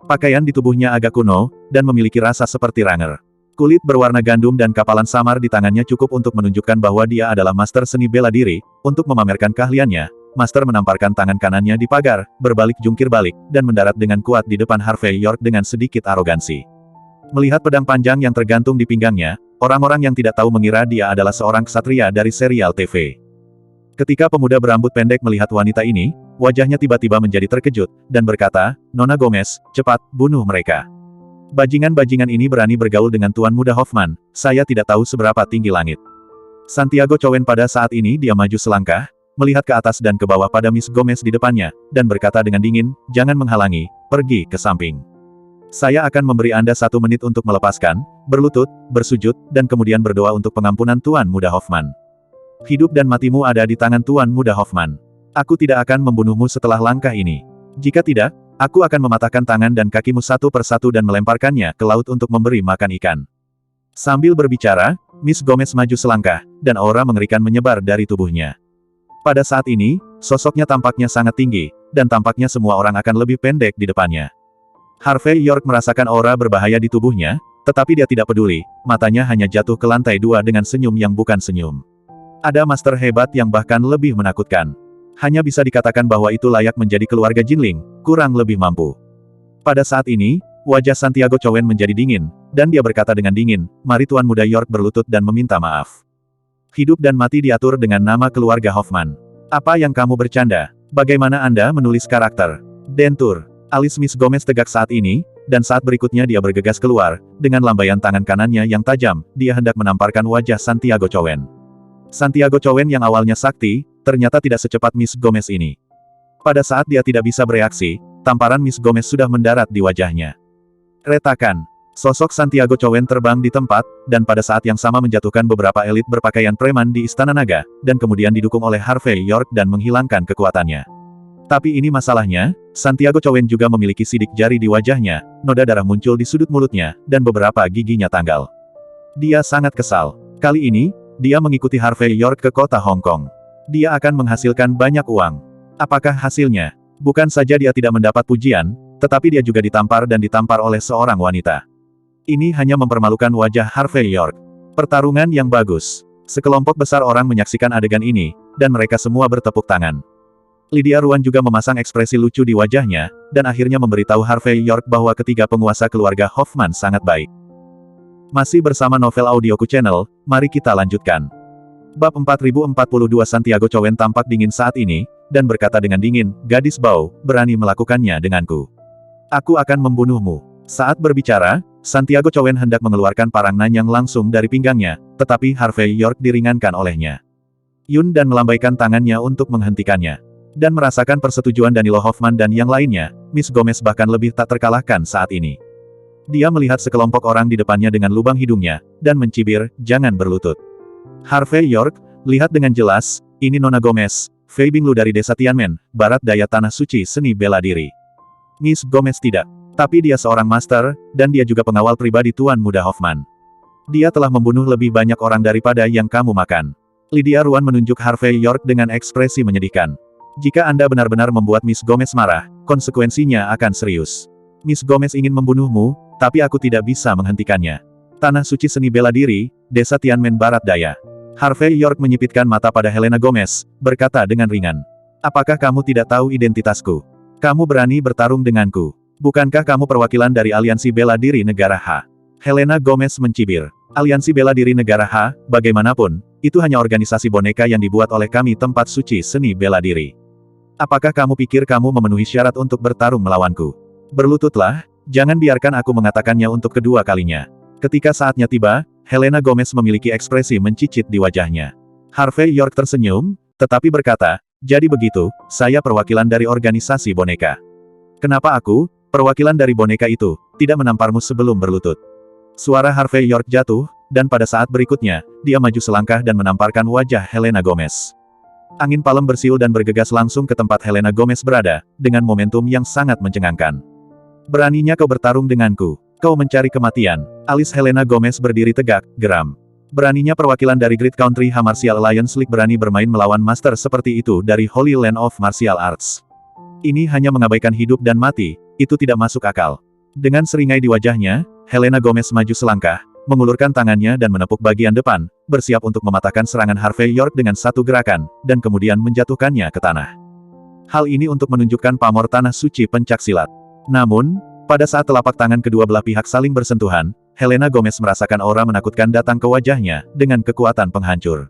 Pakaian di tubuhnya agak kuno, dan memiliki rasa seperti ranger. Kulit berwarna gandum dan kapalan samar di tangannya cukup untuk menunjukkan bahwa dia adalah master seni bela diri. Untuk memamerkan keahliannya, master menamparkan tangan kanannya di pagar, berbalik jungkir balik, dan mendarat dengan kuat di depan Harvey York dengan sedikit arogansi. Melihat pedang panjang yang tergantung di pinggangnya, orang-orang yang tidak tahu mengira dia adalah seorang ksatria dari serial TV. Ketika pemuda berambut pendek melihat wanita ini, wajahnya tiba-tiba menjadi terkejut, dan berkata, "Nona Gomez, cepat, bunuh mereka." Bajingan-bajingan ini berani bergaul dengan Tuan Muda Hoffman, saya tidak tahu seberapa tinggi langit. Santiago Cowen pada saat ini dia maju selangkah, melihat ke atas dan ke bawah pada Miss Gomez di depannya, dan berkata dengan dingin, "Jangan menghalangi, pergi ke samping. Saya akan memberi Anda 1 menit untuk melepaskan, berlutut, bersujud, dan kemudian berdoa untuk pengampunan Tuan Muda Hoffman." Hidup dan matimu ada di tangan Tuan Muda Hoffman. Aku tidak akan membunuhmu setelah langkah ini. Jika tidak, aku akan mematahkan tangan dan kakimu satu persatu dan melemparkannya ke laut untuk memberi makan ikan. Sambil berbicara, Miss Gomez maju selangkah, dan aura mengerikan menyebar dari tubuhnya. Pada saat ini, sosoknya tampaknya sangat tinggi, dan tampaknya semua orang akan lebih pendek di depannya. Harvey York merasakan aura berbahaya di tubuhnya, tetapi dia tidak peduli, matanya hanya jatuh ke lantai 2 dengan senyum yang bukan senyum. Ada master hebat yang bahkan lebih menakutkan. Hanya bisa dikatakan bahwa itu layak menjadi keluarga Jinling, kurang lebih mampu. Pada saat ini, wajah Santiago Chowen menjadi dingin, dan dia berkata dengan dingin, "Mari Tuan Muda York berlutut dan meminta maaf. Hidup dan mati diatur dengan nama keluarga Hoffman. Apa yang kamu bercanda? Bagaimana Anda menulis karakter?" Dentur. Alis Miss Gomez tegak saat ini, dan saat berikutnya dia bergegas keluar, dengan lambaian tangan kanannya yang tajam, dia hendak menamparkan wajah Santiago Chowen. Santiago Chowen yang awalnya sakti, ternyata tidak secepat Miss Gomez ini. Pada saat dia tidak bisa bereaksi, tamparan Miss Gomez sudah mendarat di wajahnya. Retakan. Sosok Santiago Chowen terbang di tempat, dan pada saat yang sama menjatuhkan beberapa elit berpakaian preman di Istana Naga, dan kemudian didukung oleh Harvey York dan menghilangkan kekuatannya. Tapi ini masalahnya, Santiago Chowen juga memiliki sidik jari di wajahnya, noda darah muncul di sudut mulutnya, dan beberapa giginya tanggal. Dia sangat kesal. Kali ini, dia mengikuti Harvey York ke kota Hong Kong. Dia akan menghasilkan banyak uang. Apakah hasilnya? Bukan saja dia tidak mendapat pujian, tetapi dia juga ditampar dan ditampar oleh seorang wanita. Ini hanya mempermalukan wajah Harvey York. Pertarungan yang bagus. Sekelompok besar orang menyaksikan adegan ini, dan mereka semua bertepuk tangan. Lydia Ruan juga memasang ekspresi lucu di wajahnya, dan akhirnya memberitahu Harvey York bahwa ketiga penguasa keluarga Hoffman sangat baik. Masih bersama Novel Audioku Channel, mari kita lanjutkan. Bab 4042 Santiago Chowen tampak dingin saat ini, dan berkata dengan dingin, "Gadis bau, berani melakukannya denganku. Aku akan membunuhmu." Saat berbicara, Santiago Chowen hendak mengeluarkan parang nanyang langsung dari pinggangnya, tetapi Harvey York diringankan olehnya. Yun dan melambaikan tangannya untuk menghentikannya. Dan merasakan persetujuan Danilo Hoffman dan yang lainnya, Miss Gomez bahkan lebih tak terkalahkan saat ini. Dia melihat sekelompok orang di depannya dengan lubang hidungnya, dan mencibir, "Jangan berlutut." Harvey York, lihat dengan jelas, ini Nona Gomez, Fei Binglu dari desa Tianmen, barat daya tanah suci seni bela diri. Miss Gomez tidak. Tapi dia seorang master, dan dia juga pengawal pribadi Tuan Muda Hoffman. Dia telah membunuh lebih banyak orang daripada yang kamu makan. Lydia Ruan menunjuk Harvey York dengan ekspresi menyedihkan. Jika Anda benar-benar membuat Miss Gomez marah, konsekuensinya akan serius. Miss Gomez ingin membunuhmu, tapi aku tidak bisa menghentikannya. Tanah suci seni bela diri, desa Tianmen barat daya. Harvey York menyipitkan mata pada Helena Gomez, berkata dengan ringan. "Apakah kamu tidak tahu identitasku? Kamu berani bertarung denganku? Bukankah kamu perwakilan dari Aliansi Bela Diri Negara H?" Helena Gomez mencibir. "Aliansi Bela Diri Negara H, bagaimanapun, itu hanya organisasi boneka yang dibuat oleh kami tempat suci seni bela diri. Apakah kamu pikir kamu memenuhi syarat untuk bertarung melawanku? Berlututlah, jangan biarkan aku mengatakannya untuk kedua kalinya." Ketika saatnya tiba, Helena Gomez memiliki ekspresi mencicit di wajahnya. Harvey York tersenyum, tetapi berkata, "Jadi begitu, saya perwakilan dari organisasi boneka. Kenapa aku, perwakilan dari boneka itu, tidak menamparmu sebelum berlutut?" Suara Harvey York jatuh, dan pada saat berikutnya, dia maju selangkah dan menamparkan wajah Helena Gomez. Angin palem bersiul dan bergegas langsung ke tempat Helena Gomez berada, dengan momentum yang sangat mencengangkan. "Beraninya kau bertarung denganku? Kau mencari kematian." Alis Helena Gomez berdiri tegak, geram. Beraninya perwakilan dari Great Country H Martial Alliance League berani bermain melawan master seperti itu dari Holy Land of Martial Arts. Ini hanya mengabaikan hidup dan mati, itu tidak masuk akal. Dengan seringai di wajahnya, Helena Gomez maju selangkah, mengulurkan tangannya dan menepuk bagian depan, bersiap untuk mematahkan serangan Harvey York dengan satu gerakan, dan kemudian menjatuhkannya ke tanah. Hal ini untuk menunjukkan pamor tanah suci pencaksilat. Namun, pada saat telapak tangan kedua belah pihak saling bersentuhan, Helena Gomez merasakan aura menakutkan datang ke wajahnya, dengan kekuatan penghancur.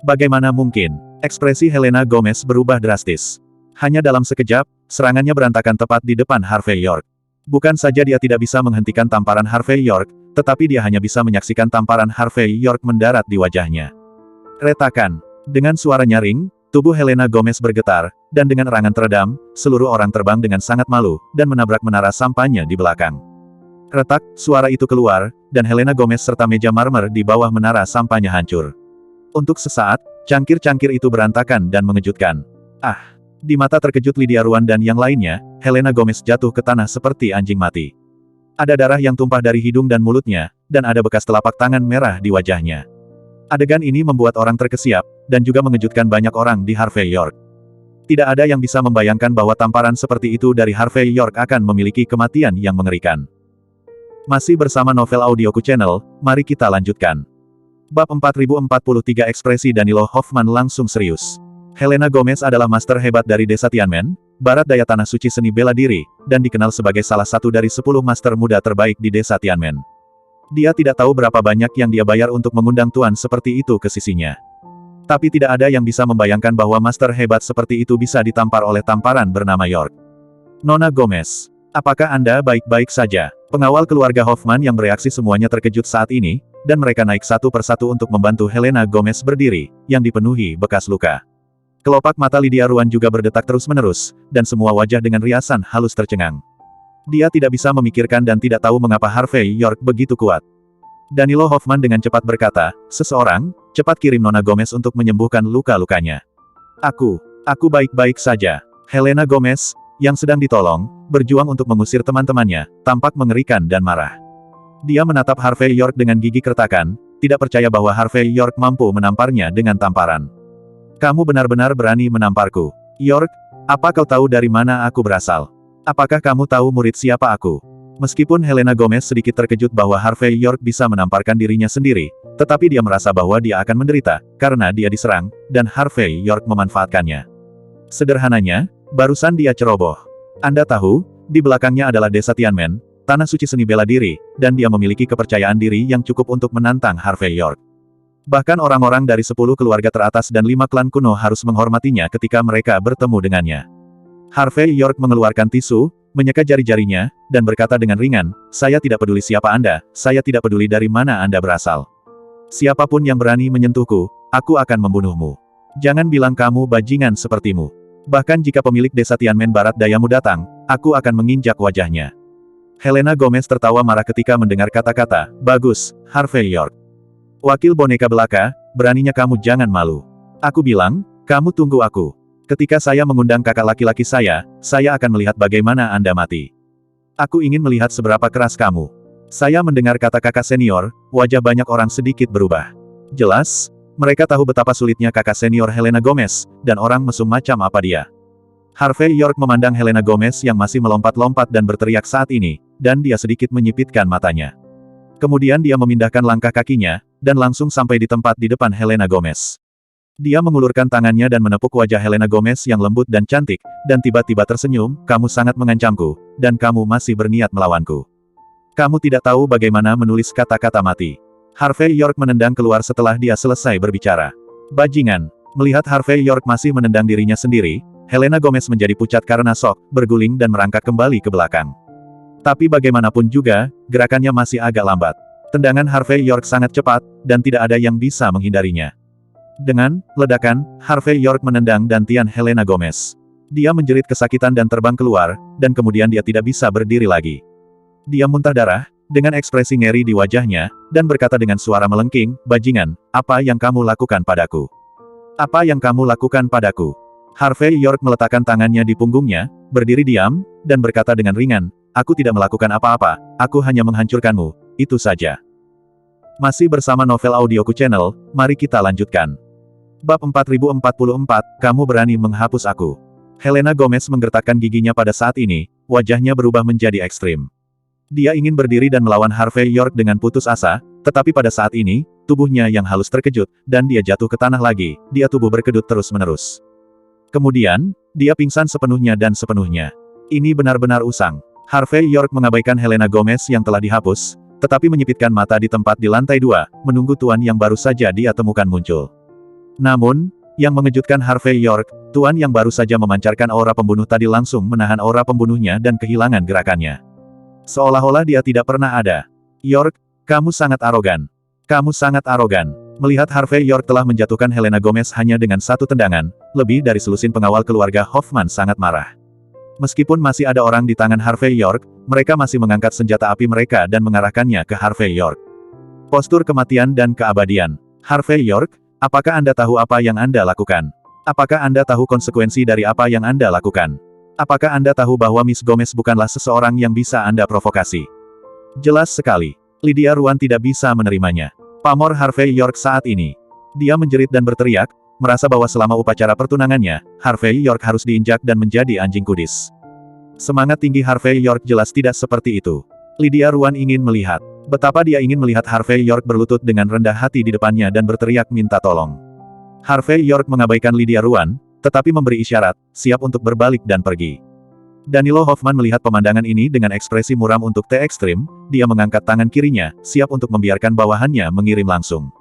Bagaimana mungkin? Ekspresi Helena Gomez berubah drastis. Hanya dalam sekejap, serangannya berantakan tepat di depan Harvey York. Bukan saja dia tidak bisa menghentikan tamparan Harvey York, tetapi dia hanya bisa menyaksikan tamparan Harvey York mendarat di wajahnya. Retakan. Dengan suara nyaring, tubuh Helena Gomez bergetar, dan dengan erangan teredam, seluruh orang terbang dengan sangat malu, dan menabrak menara sampahnya di belakang. Retak, suara itu keluar, dan Helena Gomez serta meja marmer di bawah menara sampahnya hancur. Untuk sesaat, Cangkir-cangkir itu berantakan dan mengejutkan. Ah! Di mata terkejut Lydia Ruan dan yang lainnya, Helena Gomez jatuh ke tanah seperti anjing mati. Ada darah yang tumpah dari hidung dan mulutnya, dan ada bekas telapak tangan merah di wajahnya. Adegan ini membuat orang terkesiap, dan juga mengejutkan banyak orang di Harvey York. Tidak ada yang bisa membayangkan bahwa tamparan seperti itu dari Harvey York akan memiliki kematian yang mengerikan. Masih bersama Novel Audioku Channel, mari kita lanjutkan. Bab 4043 Ekspresi Danilo Hoffman langsung serius. Helena Gomez adalah master hebat dari desa Tianmen, barat daya tanah suci seni bela diri, dan dikenal sebagai salah satu dari 10 master muda terbaik di desa Tianmen. Dia tidak tahu berapa banyak yang dia bayar untuk mengundang tuan seperti itu ke sisinya. Tapi tidak ada yang bisa membayangkan bahwa master hebat seperti itu bisa ditampar oleh tamparan bernama York. Nona Gomez, apakah Anda baik-baik saja? Pengawal keluarga Hoffman yang bereaksi semuanya terkejut saat ini, dan mereka naik satu persatu untuk membantu Helena Gomez berdiri, yang dipenuhi bekas luka. Kelopak mata Lydia Ruan juga berdetak terus-menerus, dan semua wajah dengan riasan halus tercengang. Dia tidak bisa memikirkan dan tidak tahu mengapa Harvey York begitu kuat. Danilo Hoffman dengan cepat berkata, "Seseorang, cepat kirim Nona Gomez untuk menyembuhkan luka-lukanya." Aku baik-baik saja." Helena Gomez, yang sedang ditolong, berjuang untuk mengusir teman-temannya, tampak mengerikan dan marah. Dia menatap Harvey York dengan gigi kertakan, tidak percaya bahwa Harvey York mampu menamparnya dengan tamparan. "Kamu benar-benar berani menamparku. York, apa kau tahu dari mana aku berasal? Apakah kamu tahu murid siapa aku?" Meskipun Helena Gomez sedikit terkejut bahwa Harvey York bisa menamparkan dirinya sendiri, tetapi dia merasa bahwa dia akan menderita, karena dia diserang, dan Harvey York memanfaatkannya. Sederhananya, barusan dia ceroboh. Anda tahu, di belakangnya adalah desa Tianmen, tanah suci seni bela diri, dan dia memiliki kepercayaan diri yang cukup untuk menantang Harvey York. Bahkan orang-orang dari 10 keluarga teratas dan 5 klan kuno harus menghormatinya ketika mereka bertemu dengannya. Harvey York mengeluarkan tisu, menyeka jari-jarinya, dan berkata dengan ringan, "Saya tidak peduli siapa Anda, saya tidak peduli dari mana Anda berasal. Siapapun yang berani menyentuhku, aku akan membunuhmu. Jangan bilang kamu bajingan sepertimu. Bahkan jika pemilik desa Tianmen Barat dayamu datang, aku akan menginjak wajahnya." Helena Gomez tertawa marah ketika mendengar kata-kata, "Bagus, Harvey York. Wakil boneka belaka, beraninya kamu jangan malu. Aku bilang, kamu tunggu aku. Ketika saya mengundang kakak laki-laki saya akan melihat bagaimana Anda mati. Aku ingin melihat seberapa keras kamu." Saya mendengar kata kakak senior, wajah banyak orang sedikit berubah. Jelas, mereka tahu betapa sulitnya kakak senior Helena Gomez, dan orang mesum macam apa dia. Harvey York memandang Helena Gomez yang masih melompat-lompat dan berteriak saat ini, dan dia sedikit menyipitkan matanya. Kemudian dia memindahkan langkah kakinya, dan langsung sampai di tempat di depan Helena Gomez. Dia mengulurkan tangannya dan menepuk wajah Helena Gomez yang lembut dan cantik, dan tiba-tiba tersenyum, "Kamu sangat mengancamku, dan kamu masih berniat melawanku. Kamu tidak tahu bagaimana menulis kata-kata mati." Harvey York menendang keluar setelah dia selesai berbicara. "Bajingan." Melihat Harvey York masih menendang dirinya sendiri, Helena Gomez menjadi pucat karena shock, berguling dan merangkak kembali ke belakang. Tapi bagaimanapun juga, gerakannya masih agak lambat. Tendangan Harvey York sangat cepat, dan tidak ada yang bisa menghindarinya. Dengan ledakan, Harvey York menendang dantian Helena Gomez. Dia menjerit kesakitan dan terbang keluar, dan kemudian dia tidak bisa berdiri lagi. Dia muntah darah, dengan ekspresi ngeri di wajahnya, dan berkata dengan suara melengking, "Bajingan, apa yang kamu lakukan padaku? Apa yang kamu lakukan padaku?" Harvey York meletakkan tangannya di punggungnya, berdiri diam, dan berkata dengan ringan, "Aku tidak melakukan apa-apa, aku hanya menghancurkanmu, itu saja." Masih bersama Novel Audioku Channel, mari kita lanjutkan. Bab 4044, Kamu Berani Menghapus Aku. Helena Gomez menggertakkan giginya pada saat ini, wajahnya berubah menjadi ekstrim. Dia ingin berdiri dan melawan Harvey York dengan putus asa, tetapi pada saat ini, tubuhnya yang halus terkejut, dan dia jatuh ke tanah lagi, dia tubuh berkedut terus-menerus. Kemudian, dia pingsan sepenuhnya dan sepenuhnya. Ini benar-benar usang. Harvey York mengabaikan Helena Gomez yang telah dihapus, tetapi menyipitkan mata di tempat di lantai 2, menunggu tuan yang baru saja dia temukan muncul. Namun, yang mengejutkan Harvey York, tuan yang baru saja memancarkan aura pembunuh tadi langsung menahan aura pembunuhnya dan kehilangan gerakannya. Seolah-olah dia tidak pernah ada. "York, kamu sangat arogan. Kamu sangat arogan." Melihat Harvey York telah menjatuhkan Helena Gomez hanya dengan satu tendangan, lebih dari selusin pengawal keluarga Hoffman sangat marah. Meskipun masih ada orang di tangan Harvey York, mereka masih mengangkat senjata api mereka dan mengarahkannya ke Harvey York. Postur kematian dan keabadian. Harvey York, Apakah Anda tahu apa yang Anda lakukan? Apakah Anda tahu konsekuensi dari apa yang Anda lakukan? Apakah Anda tahu bahwa Miss Gomez bukanlah seseorang yang bisa Anda provokasi? Jelas sekali. Lydia Ruan tidak bisa menerimanya. Pamor Harvey York saat ini. Dia menjerit dan berteriak, merasa bahwa selama upacara pertunangannya, Harvey York harus diinjak dan menjadi anjing kudis. Semangat tinggi Harvey York jelas tidak seperti itu. Lydia Ruan ingin melihat betapa dia ingin melihat Harvey York berlutut dengan rendah hati di depannya dan berteriak minta tolong. Harvey York mengabaikan Lydia Ruan, tetapi memberi isyarat, siap untuk berbalik dan pergi. Danilo Hoffman melihat pemandangan ini dengan ekspresi muram untuk teh ekstrim, dia mengangkat tangan kirinya, siap untuk membiarkan bawahannya mengirim langsung.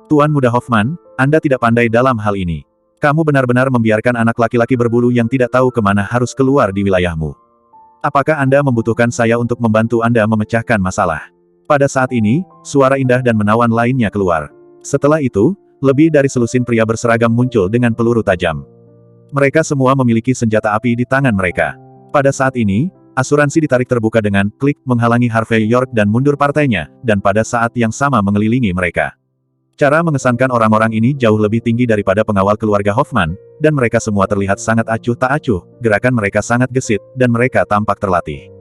Tuan Muda Hoffman, Anda tidak pandai dalam hal ini. Kamu benar-benar membiarkan anak laki-laki berbulu yang tidak tahu kemana harus keluar di wilayahmu. Apakah Anda membutuhkan saya untuk membantu Anda memecahkan masalah? Pada saat ini, suara indah dan menawan lainnya keluar. Setelah itu, lebih dari selusin pria berseragam muncul dengan peluru tajam. Mereka semua memiliki senjata api di tangan mereka. Pada saat ini, asuransi ditarik terbuka dengan klik menghalangi Harvey York dan mundur partainya, dan pada saat yang sama mengelilingi mereka. Cara mengesankan orang-orang ini jauh lebih tinggi daripada pengawal keluarga Hoffman, dan mereka semua terlihat sangat acuh tak acuh, gerakan mereka sangat gesit, dan mereka tampak terlatih.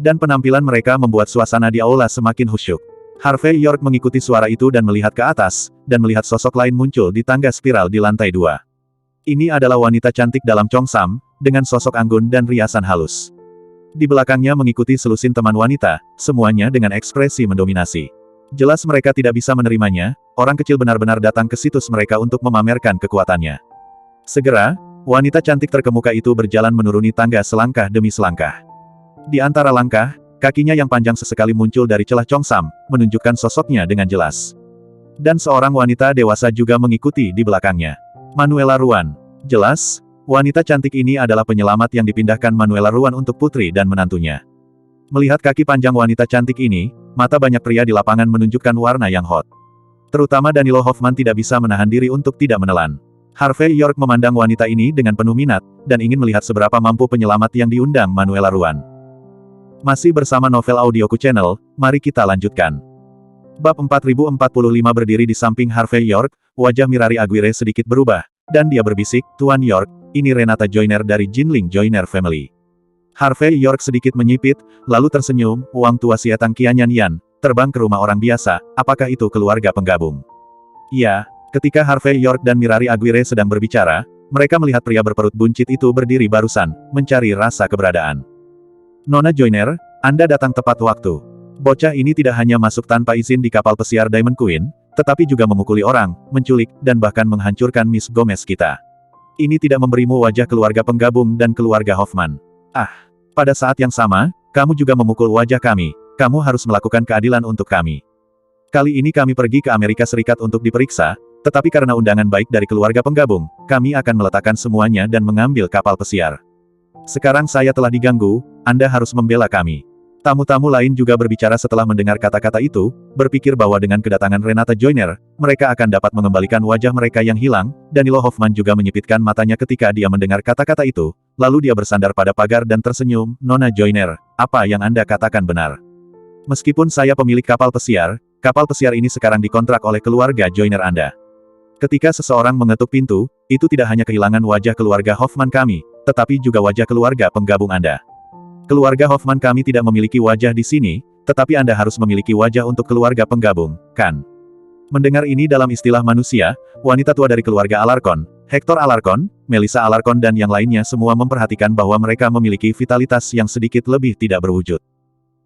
Dan penampilan mereka membuat suasana di aula semakin khusyuk. Harvey York mengikuti suara itu dan melihat ke atas, dan melihat sosok lain muncul di tangga spiral di lantai 2. Ini adalah wanita cantik dalam Chongsam, dengan sosok anggun dan riasan halus. Di belakangnya mengikuti selusin teman wanita, semuanya dengan ekspresi mendominasi. Jelas mereka tidak bisa menerimanya, orang kecil benar-benar datang ke situs mereka untuk memamerkan kekuatannya. Segera, wanita cantik terkemuka itu berjalan menuruni tangga selangkah demi selangkah. Di antara langkah, kakinya yang panjang sesekali muncul dari celah Chongsam, menunjukkan sosoknya dengan jelas. Dan seorang wanita dewasa juga mengikuti di belakangnya. Manuela Ruan. Jelas, wanita cantik ini adalah penyelamat yang dipindahkan Manuela Ruan untuk putri dan menantunya. Melihat kaki panjang wanita cantik ini, mata banyak pria di lapangan menunjukkan warna yang hot. Terutama Danilo Hoffman tidak bisa menahan diri untuk tidak menelan. Harvey York memandang wanita ini dengan penuh minat, dan ingin melihat seberapa mampu penyelamat yang diundang Manuela Ruan. Masih bersama Novel Audioku Channel, mari kita lanjutkan. Bab 4045 berdiri di samping Harvey York, wajah Mirari Aguirre sedikit berubah. Dan dia berbisik, Tuan York, ini Renata Joyner dari Jinling Joyner Family. Harvey York sedikit menyipit, lalu tersenyum, uang tua Sietang Qianyan Yan, terbang ke rumah orang biasa, apakah itu keluarga penggabung? Ya, ketika Harvey York dan Mirari Aguirre sedang berbicara, mereka melihat pria berperut buncit itu berdiri barusan, mencari rasa keberadaan. Nona Joyner, Anda datang tepat waktu. Bocah ini tidak hanya masuk tanpa izin di kapal pesiar Diamond Queen, tetapi juga memukuli orang, menculik, dan bahkan menghancurkan Miss Gomez kita. Ini tidak memberimu wajah keluarga penggabung dan keluarga Hoffman. Ah, pada saat yang sama, kamu juga memukul wajah kami, kamu harus melakukan keadilan untuk kami. Kali ini kami pergi ke Amerika Serikat untuk diperiksa, tetapi karena undangan baik dari keluarga penggabung, kami akan meletakkan semuanya dan mengambil kapal pesiar. Sekarang saya telah diganggu, Anda harus membela kami. Tamu-tamu lain juga berbicara setelah mendengar kata-kata itu, berpikir bahwa dengan kedatangan Renata Joyner, mereka akan dapat mengembalikan wajah mereka yang hilang. Danilo Hoffman juga menyipitkan matanya ketika dia mendengar kata-kata itu, lalu dia bersandar pada pagar dan tersenyum, Nona Joyner, apa yang Anda katakan benar. Meskipun saya pemilik kapal pesiar ini sekarang dikontrak oleh keluarga Joyner Anda. Ketika seseorang mengetuk pintu, itu tidak hanya kehilangan wajah keluarga Hoffman kami, tetapi juga wajah keluarga penggabung Anda. Keluarga Hoffman kami tidak memiliki wajah di sini, tetapi Anda harus memiliki wajah untuk keluarga penggabung, kan? Mendengar ini dalam istilah manusia, wanita tua dari keluarga Alarcon, Hector Alarcon, Melissa Alarcon dan yang lainnya semua memperhatikan bahwa mereka memiliki vitalitas yang sedikit lebih tidak berwujud.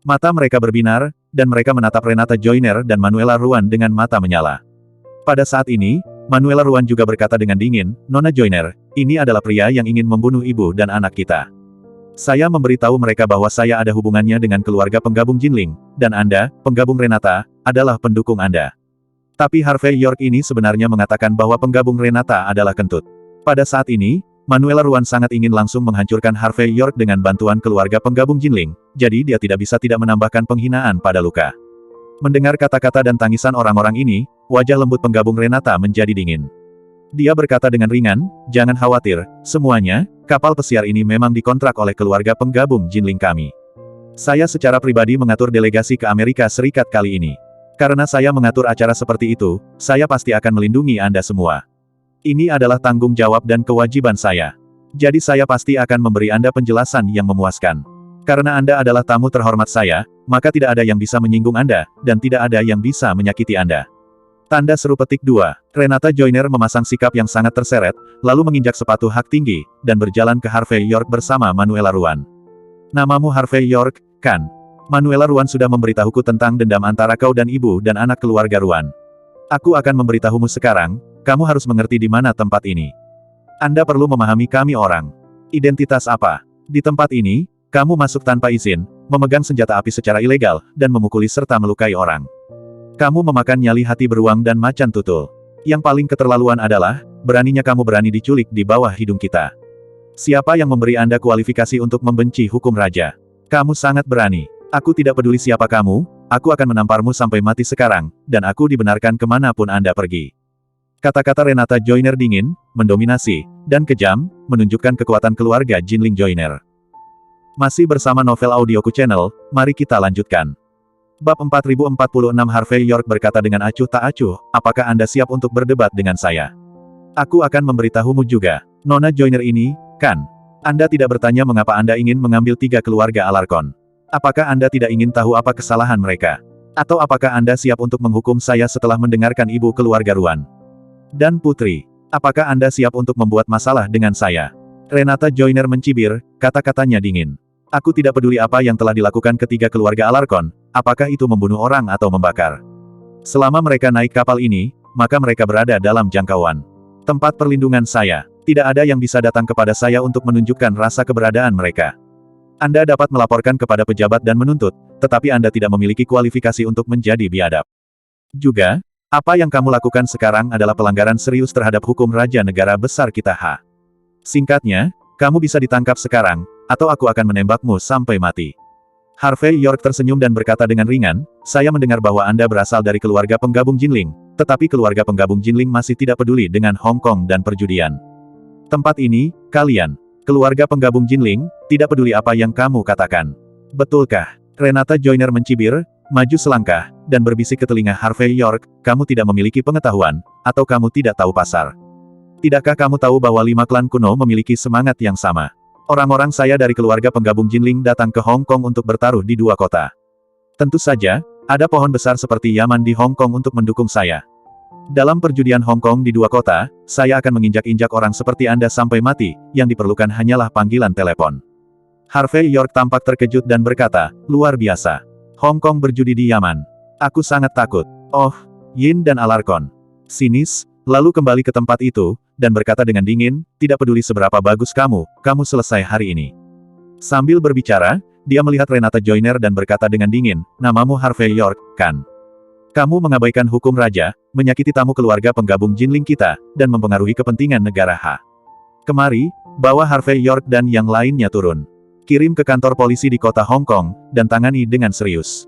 Mata mereka berbinar, dan mereka menatap Renata Joyner dan Manuela Ruan dengan mata menyala. Pada saat ini, Manuela Ruan juga berkata dengan dingin, Nona Joyner, ini adalah pria yang ingin membunuh ibu dan anak kita. Saya memberitahu mereka bahwa saya ada hubungannya dengan keluarga penggabung Jinling, dan Anda, penggabung Renata, adalah pendukung Anda. Tapi Harvey York ini sebenarnya mengatakan bahwa penggabung Renata adalah kentut. Pada saat ini, Manuela Ruan sangat ingin langsung menghancurkan Harvey York dengan bantuan keluarga penggabung Jinling, jadi dia tidak bisa tidak menambahkan penghinaan pada luka. Mendengar kata-kata dan tangisan orang-orang ini, wajah lembut penggabung Renata menjadi dingin. Dia berkata dengan ringan, jangan khawatir, semuanya, kapal pesiar ini memang dikontrak oleh keluarga penggabung Jinling kami. Saya secara pribadi mengatur delegasi ke Amerika Serikat kali ini. Karena saya mengatur acara seperti itu, saya pasti akan melindungi Anda semua. Ini adalah tanggung jawab dan kewajiban saya. Jadi saya pasti akan memberi Anda penjelasan yang memuaskan. Karena Anda adalah tamu terhormat saya, maka tidak ada yang bisa menyinggung Anda, dan tidak ada yang bisa menyakiti Anda. Tanda seru petik 2. Renata Joyner memasang sikap yang sangat terseret, lalu menginjak sepatu hak tinggi, dan berjalan ke Harvey York bersama Manuela Ruan. Namamu Harvey York, kan? Manuela Ruan sudah memberitahuku tentang dendam antara kau dan ibu dan anak keluarga Ruan. Aku akan memberitahumu sekarang, kamu harus mengerti di mana tempat ini. Anda perlu memahami kami orang. Identitas apa? Di tempat ini, kamu masuk tanpa izin, memegang senjata api secara ilegal, dan memukuli serta melukai orang. Kamu memakan nyali hati beruang dan macan tutul. Yang paling keterlaluan adalah, beraninya kamu berani diculik di bawah hidung kita. Siapa yang memberi Anda kualifikasi untuk membenci hukum raja? Kamu sangat berani. Aku tidak peduli siapa kamu, aku akan menamparmu sampai mati sekarang, dan aku dibenarkan kemanapun Anda pergi. Kata-kata Renata Joyner dingin, mendominasi, dan kejam, menunjukkan kekuatan keluarga Jinling Joyner. Masih bersama Novel Audioku Channel, mari kita lanjutkan. Bab 4046 Harvey York berkata dengan acuh tak acuh, apakah Anda siap untuk berdebat dengan saya? Aku akan memberitahumu juga. Nona Joyner ini, kan? Anda tidak bertanya mengapa Anda ingin mengambil 3 keluarga Alarcon. Apakah Anda tidak ingin tahu apa kesalahan mereka? Atau apakah Anda siap untuk menghukum saya setelah mendengarkan ibu keluarga Ruan? Dan putri, apakah Anda siap untuk membuat masalah dengan saya? Renata Joyner mencibir, kata-katanya dingin. Aku tidak peduli apa yang telah dilakukan ketiga keluarga Alarcon, apakah itu membunuh orang atau membakar. Selama mereka naik kapal ini, maka mereka berada dalam jangkauan tempat perlindungan saya. Tidak ada yang bisa datang kepada saya untuk menunjukkan rasa keberadaan mereka. Anda dapat melaporkan kepada pejabat dan menuntut, tetapi Anda tidak memiliki kualifikasi untuk menjadi biadab. Juga, apa yang kamu lakukan sekarang adalah pelanggaran serius terhadap hukum raja negara besar kita H. Singkatnya, kamu bisa ditangkap sekarang, atau aku akan menembakmu sampai mati. Harvey York tersenyum dan berkata dengan ringan, saya mendengar bahwa Anda berasal dari keluarga penggabung Jinling, tetapi keluarga penggabung Jinling masih tidak peduli dengan Hong Kong dan perjudian. Tempat ini, kalian, keluarga penggabung Jinling, tidak peduli apa yang kamu katakan. Betulkah? Renata Joyner mencibir, maju selangkah, dan berbisik ke telinga Harvey York, kamu tidak memiliki pengetahuan, atau kamu tidak tahu pasar. Tidakkah kamu tahu bahwa 5 klan kuno memiliki semangat yang sama? Orang-orang saya dari keluarga penggabung Jinling datang ke Hong Kong untuk bertaruh di 2 kota. Tentu saja, ada pohon besar seperti Yaman di Hong Kong untuk mendukung saya. Dalam perjudian Hong Kong di 2 kota, saya akan menginjak-injak orang seperti Anda sampai mati, yang diperlukan hanyalah panggilan telepon. Harvey York tampak terkejut dan berkata, luar biasa. Hong Kong berjudi di Yaman. Aku sangat takut. Oh, Yin dan Alarcon. Sinis, lalu kembali ke tempat itu, dan berkata dengan dingin, tidak peduli seberapa bagus kamu selesai hari ini. Sambil berbicara, dia melihat Renata Joyner dan berkata dengan dingin, namamu Harvey York, kan? Kamu mengabaikan hukum raja, menyakiti tamu keluarga penggabung Jinling kita, dan mempengaruhi kepentingan negara H. Kemari, bawa Harvey York dan yang lainnya turun. Kirim ke kantor polisi di kota Hong Kong, dan tangani dengan serius.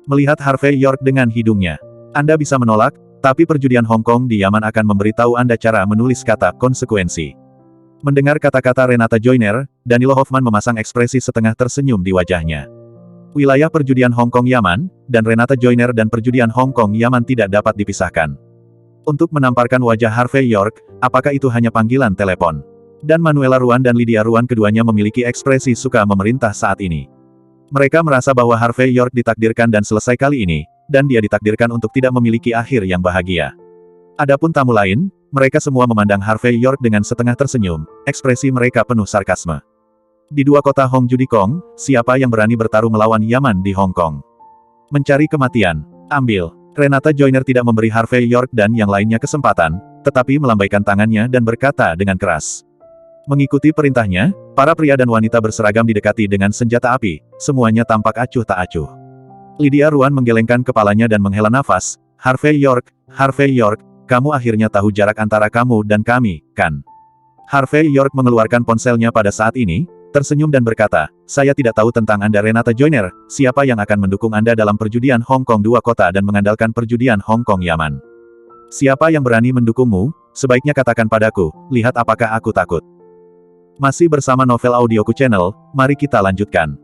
Melihat Harvey York dengan hidungnya, Anda bisa menolak, tapi perjudian Hong Kong di Yaman akan memberitahu Anda cara menulis kata konsekuensi. Mendengar kata-kata Renata Joyner, Danilo Hoffman memasang ekspresi setengah tersenyum di wajahnya. Wilayah perjudian Hong Kong Yaman, dan Renata Joyner dan perjudian Hong Kong Yaman tidak dapat dipisahkan. Untuk menamparkan wajah Harvey York, apakah itu hanya panggilan telepon? Dan Manuela Ruan dan Lydia Ruan keduanya memiliki ekspresi suka memerintah saat ini. Mereka merasa bahwa Harvey York ditakdirkan dan selesai kali ini, dan dia ditakdirkan untuk tidak memiliki akhir yang bahagia. Adapun tamu lain, mereka semua memandang Harvey York dengan setengah tersenyum, ekspresi mereka penuh sarkasme. Di 2 kota Hong Judi Kong, siapa yang berani bertaruh melawan Yaman di Hong Kong? Mencari kematian. Ambil. Renata Joyner tidak memberi Harvey York dan yang lainnya kesempatan, tetapi melambaikan tangannya dan berkata dengan keras. Mengikuti perintahnya, para pria dan wanita berseragam didekati dengan senjata api, semuanya tampak acuh tak acuh. Lydia Ruan menggelengkan kepalanya dan menghela nafas, Harvey York, kamu akhirnya tahu jarak antara kamu dan kami, kan? Harvey York mengeluarkan ponselnya pada saat ini, tersenyum dan berkata, saya tidak tahu tentang Anda Renata Joyner, siapa yang akan mendukung Anda dalam perjudian Hong Kong 2 kota dan mengandalkan perjudian Hong Kong Yaman. Siapa yang berani mendukungmu, sebaiknya katakan padaku, lihat apakah aku takut. Masih bersama Novel Audioku Channel, mari kita lanjutkan.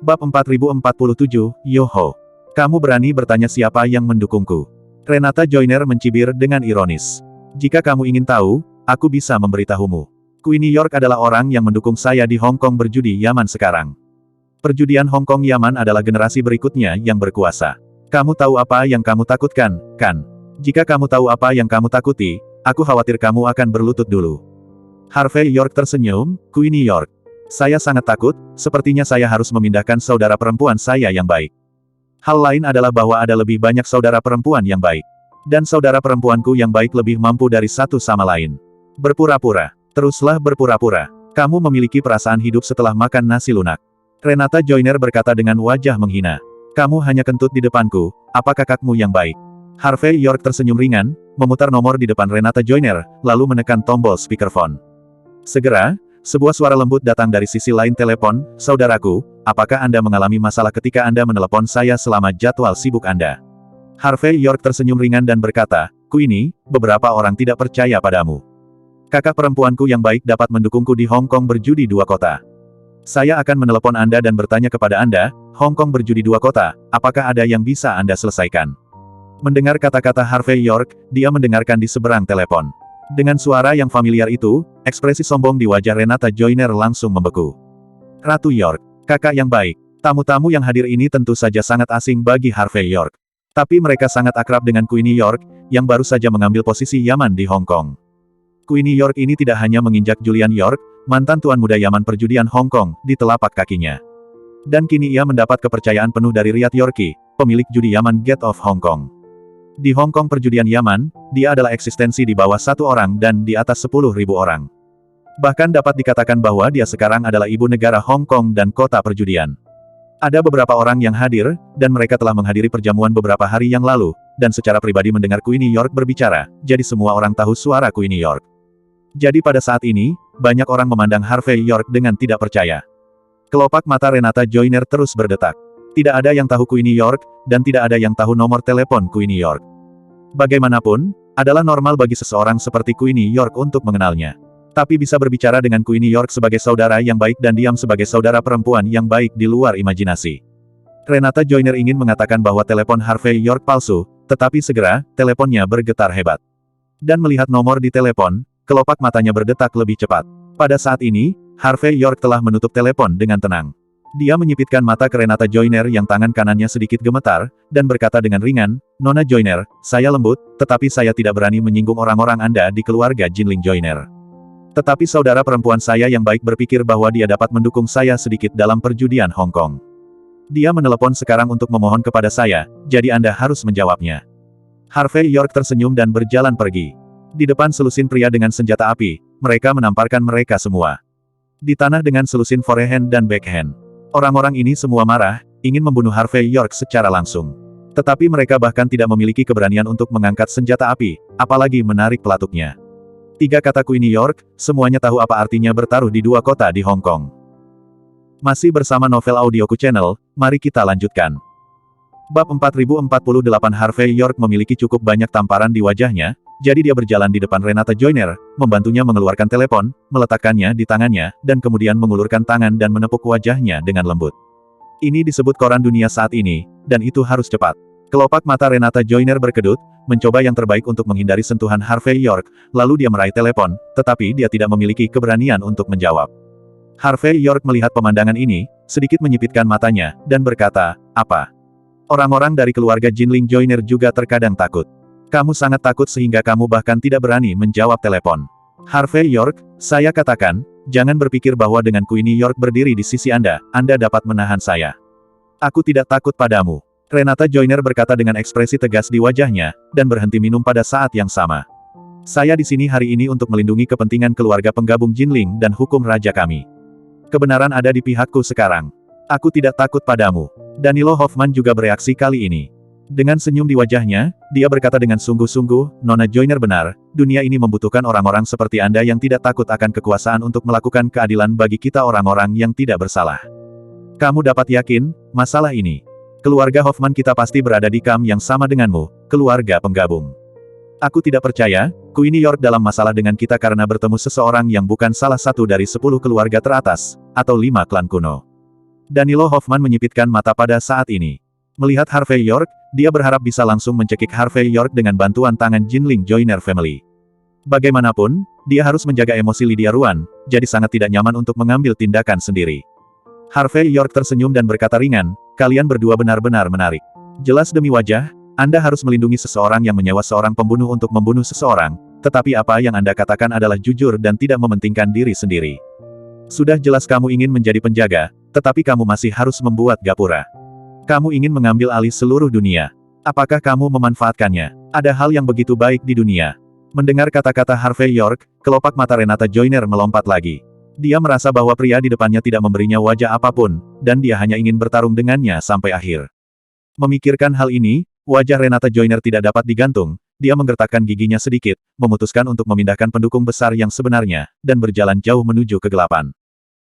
Bab 4047, Yoho. Kamu berani bertanya siapa yang mendukungku? Renata Joyner mencibir dengan ironis. Jika kamu ingin tahu, aku bisa memberitahumu. Queenie York adalah orang yang mendukung saya di Hong Kong berjudi Yaman sekarang. Perjudian Hong Kong Yaman adalah generasi berikutnya yang berkuasa. Kamu tahu apa yang kamu takutkan, kan? Jika kamu tahu apa yang kamu takuti, aku khawatir kamu akan berlutut dulu. Harvey York tersenyum, Queenie York. Saya sangat takut, sepertinya saya harus memindahkan saudara perempuan saya yang baik. Hal lain adalah bahwa ada lebih banyak saudara perempuan yang baik. Dan saudara perempuanku yang baik lebih mampu dari satu sama lain. Berpura-pura. Teruslah berpura-pura. Kamu memiliki perasaan hidup setelah makan nasi lunak. Renata Joyner berkata dengan wajah menghina. Kamu hanya kentut di depanku, apa kakakmu yang baik? Harvey York tersenyum ringan, memutar nomor di depan Renata Joyner, lalu menekan tombol speakerphone. Segera, sebuah suara lembut datang dari sisi lain telepon, "Saudaraku, apakah Anda mengalami masalah ketika Anda menelepon saya selama jadwal sibuk Anda?" Harvey York tersenyum ringan dan berkata, "Queenie, beberapa orang tidak percaya padamu. Kakak perempuanku yang baik dapat mendukungku di Hong Kong berjudi 2 kota. Saya akan menelepon Anda dan bertanya kepada Anda, Hong Kong berjudi 2 kota, apakah ada yang bisa Anda selesaikan?" Mendengar kata-kata Harvey York, dia mendengarkan di seberang telepon. Dengan suara yang familiar itu, ekspresi sombong di wajah Renata Joyner langsung membeku. Ratu York, kakak yang baik. Tamu-tamu yang hadir ini tentu saja sangat asing bagi Harvey York. Tapi mereka sangat akrab dengan Queenie York, yang baru saja mengambil posisi Yaman di Hong Kong. Queenie York ini tidak hanya menginjak Julian York, mantan tuan muda Yaman perjudian Hong Kong, di telapak kakinya. Dan kini ia mendapat kepercayaan penuh dari Riyad Yorkie, pemilik judi Yaman Gate of Hong Kong. Di Hong Kong perjudian Yaman, dia adalah eksistensi di bawah 1 orang dan di atas 10.000 orang. Bahkan dapat dikatakan bahwa dia sekarang adalah ibu negara Hong Kong dan kota perjudian. Ada beberapa orang yang hadir, dan mereka telah menghadiri perjamuan beberapa hari yang lalu, dan secara pribadi mendengar Queenie York berbicara, jadi semua orang tahu suara Queenie York. Jadi pada saat ini, banyak orang memandang Harvey York dengan tidak percaya. Kelopak mata Renata Joyner terus berdetak. Tidak ada yang tahu Queenie York, dan tidak ada yang tahu nomor telepon Queenie York. Bagaimanapun, adalah normal bagi seseorang seperti Queenie York untuk mengenalnya. Tapi bisa berbicara dengan Queenie York sebagai saudara yang baik dan diam sebagai saudara perempuan yang baik di luar imajinasi. Renata Joyner ingin mengatakan bahwa telepon Harvey York palsu, tetapi segera, teleponnya bergetar hebat. Dan melihat nomor di telepon, kelopak matanya berdetak lebih cepat. Pada saat ini, Harvey York telah menutup telepon dengan tenang. Dia menyipitkan mata ke Renata Joyner yang tangan kanannya sedikit gemetar, dan berkata dengan ringan, "Nona Joyner, saya lembut, tetapi saya tidak berani menyinggung orang-orang Anda di keluarga Jinling Joyner. Tetapi saudara perempuan saya yang baik berpikir bahwa dia dapat mendukung saya sedikit dalam perjudian Hong Kong. Dia menelepon sekarang untuk memohon kepada saya, jadi Anda harus menjawabnya." Harvey York tersenyum dan berjalan pergi. Di depan selusin pria dengan senjata api, mereka menamparkan mereka semua. Di tanah dengan selusin forehand dan backhand. Orang-orang ini semua marah, ingin membunuh Harvey York secara langsung. Tetapi mereka bahkan tidak memiliki keberanian untuk mengangkat senjata api, apalagi menarik pelatuknya. 3 kata Queenie York, semuanya tahu apa artinya bertaruh di 2 kota di Hong Kong. Masih bersama Novel Audioku Channel, mari kita lanjutkan. Bab 4048 Harvey York memiliki cukup banyak tamparan di wajahnya, jadi dia berjalan di depan Renata Joyner, membantunya mengeluarkan telepon, meletakkannya di tangannya, dan kemudian mengulurkan tangan dan menepuk wajahnya dengan lembut. Ini disebut koran dunia saat ini, dan itu harus cepat. Kelopak mata Renata Joyner berkedut, mencoba yang terbaik untuk menghindari sentuhan Harvey York, lalu dia meraih telepon, tetapi dia tidak memiliki keberanian untuk menjawab. Harvey York melihat pemandangan ini, sedikit menyipitkan matanya, dan berkata, "Apa? Orang-orang dari keluarga Jinling Joyner juga terkadang takut. Kamu sangat takut sehingga kamu bahkan tidak berani menjawab telepon." Harvey York, saya katakan, jangan berpikir bahwa dengan Queenie York berdiri di sisi Anda dapat menahan saya. Aku tidak takut padamu. Renata Joyner berkata dengan ekspresi tegas di wajahnya, dan berhenti minum pada saat yang sama. Saya di sini hari ini untuk melindungi kepentingan keluarga penggabung Jinling dan hukum raja kami. Kebenaran ada di pihakku sekarang. Aku tidak takut padamu. Danilo Hoffman juga bereaksi kali ini. Dengan senyum di wajahnya, dia berkata dengan sungguh-sungguh, "Nona Joyner benar, dunia ini membutuhkan orang-orang seperti Anda yang tidak takut akan kekuasaan untuk melakukan keadilan bagi kita orang-orang yang tidak bersalah. Kamu dapat yakin, masalah ini. Keluarga Hoffman kita pasti berada di kamp yang sama denganmu, keluarga penggabung. Aku tidak percaya, Queenie York dalam masalah dengan kita karena bertemu seseorang yang bukan salah satu dari 10 keluarga teratas, atau 5 klan kuno." Danilo Hoffman menyipitkan mata pada saat ini. Melihat Harvey York, dia berharap bisa langsung mencekik Harvey York dengan bantuan tangan Jinling Joyner Family. Bagaimanapun, dia harus menjaga emosi Lydia Ruan, jadi sangat tidak nyaman untuk mengambil tindakan sendiri. Harvey York tersenyum dan berkata ringan, kalian berdua benar-benar menarik. Jelas demi wajah, Anda harus melindungi seseorang yang menyewa seorang pembunuh untuk membunuh seseorang, tetapi apa yang Anda katakan adalah jujur dan tidak mementingkan diri sendiri. Sudah jelas kamu ingin menjadi penjaga, tetapi kamu masih harus membuat gapura. Kamu ingin mengambil alih seluruh dunia. Apakah kamu memanfaatkannya? Ada hal yang begitu baik di dunia. Mendengar kata-kata Harvey York, kelopak mata Renata Joyner melompat lagi. Dia merasa bahwa pria di depannya tidak memberinya wajah apapun, dan dia hanya ingin bertarung dengannya sampai akhir. Memikirkan hal ini, wajah Renata Joyner tidak dapat digantung, dia menggertakkan giginya sedikit, memutuskan untuk memindahkan pendukung besar yang sebenarnya, dan berjalan jauh menuju kegelapan.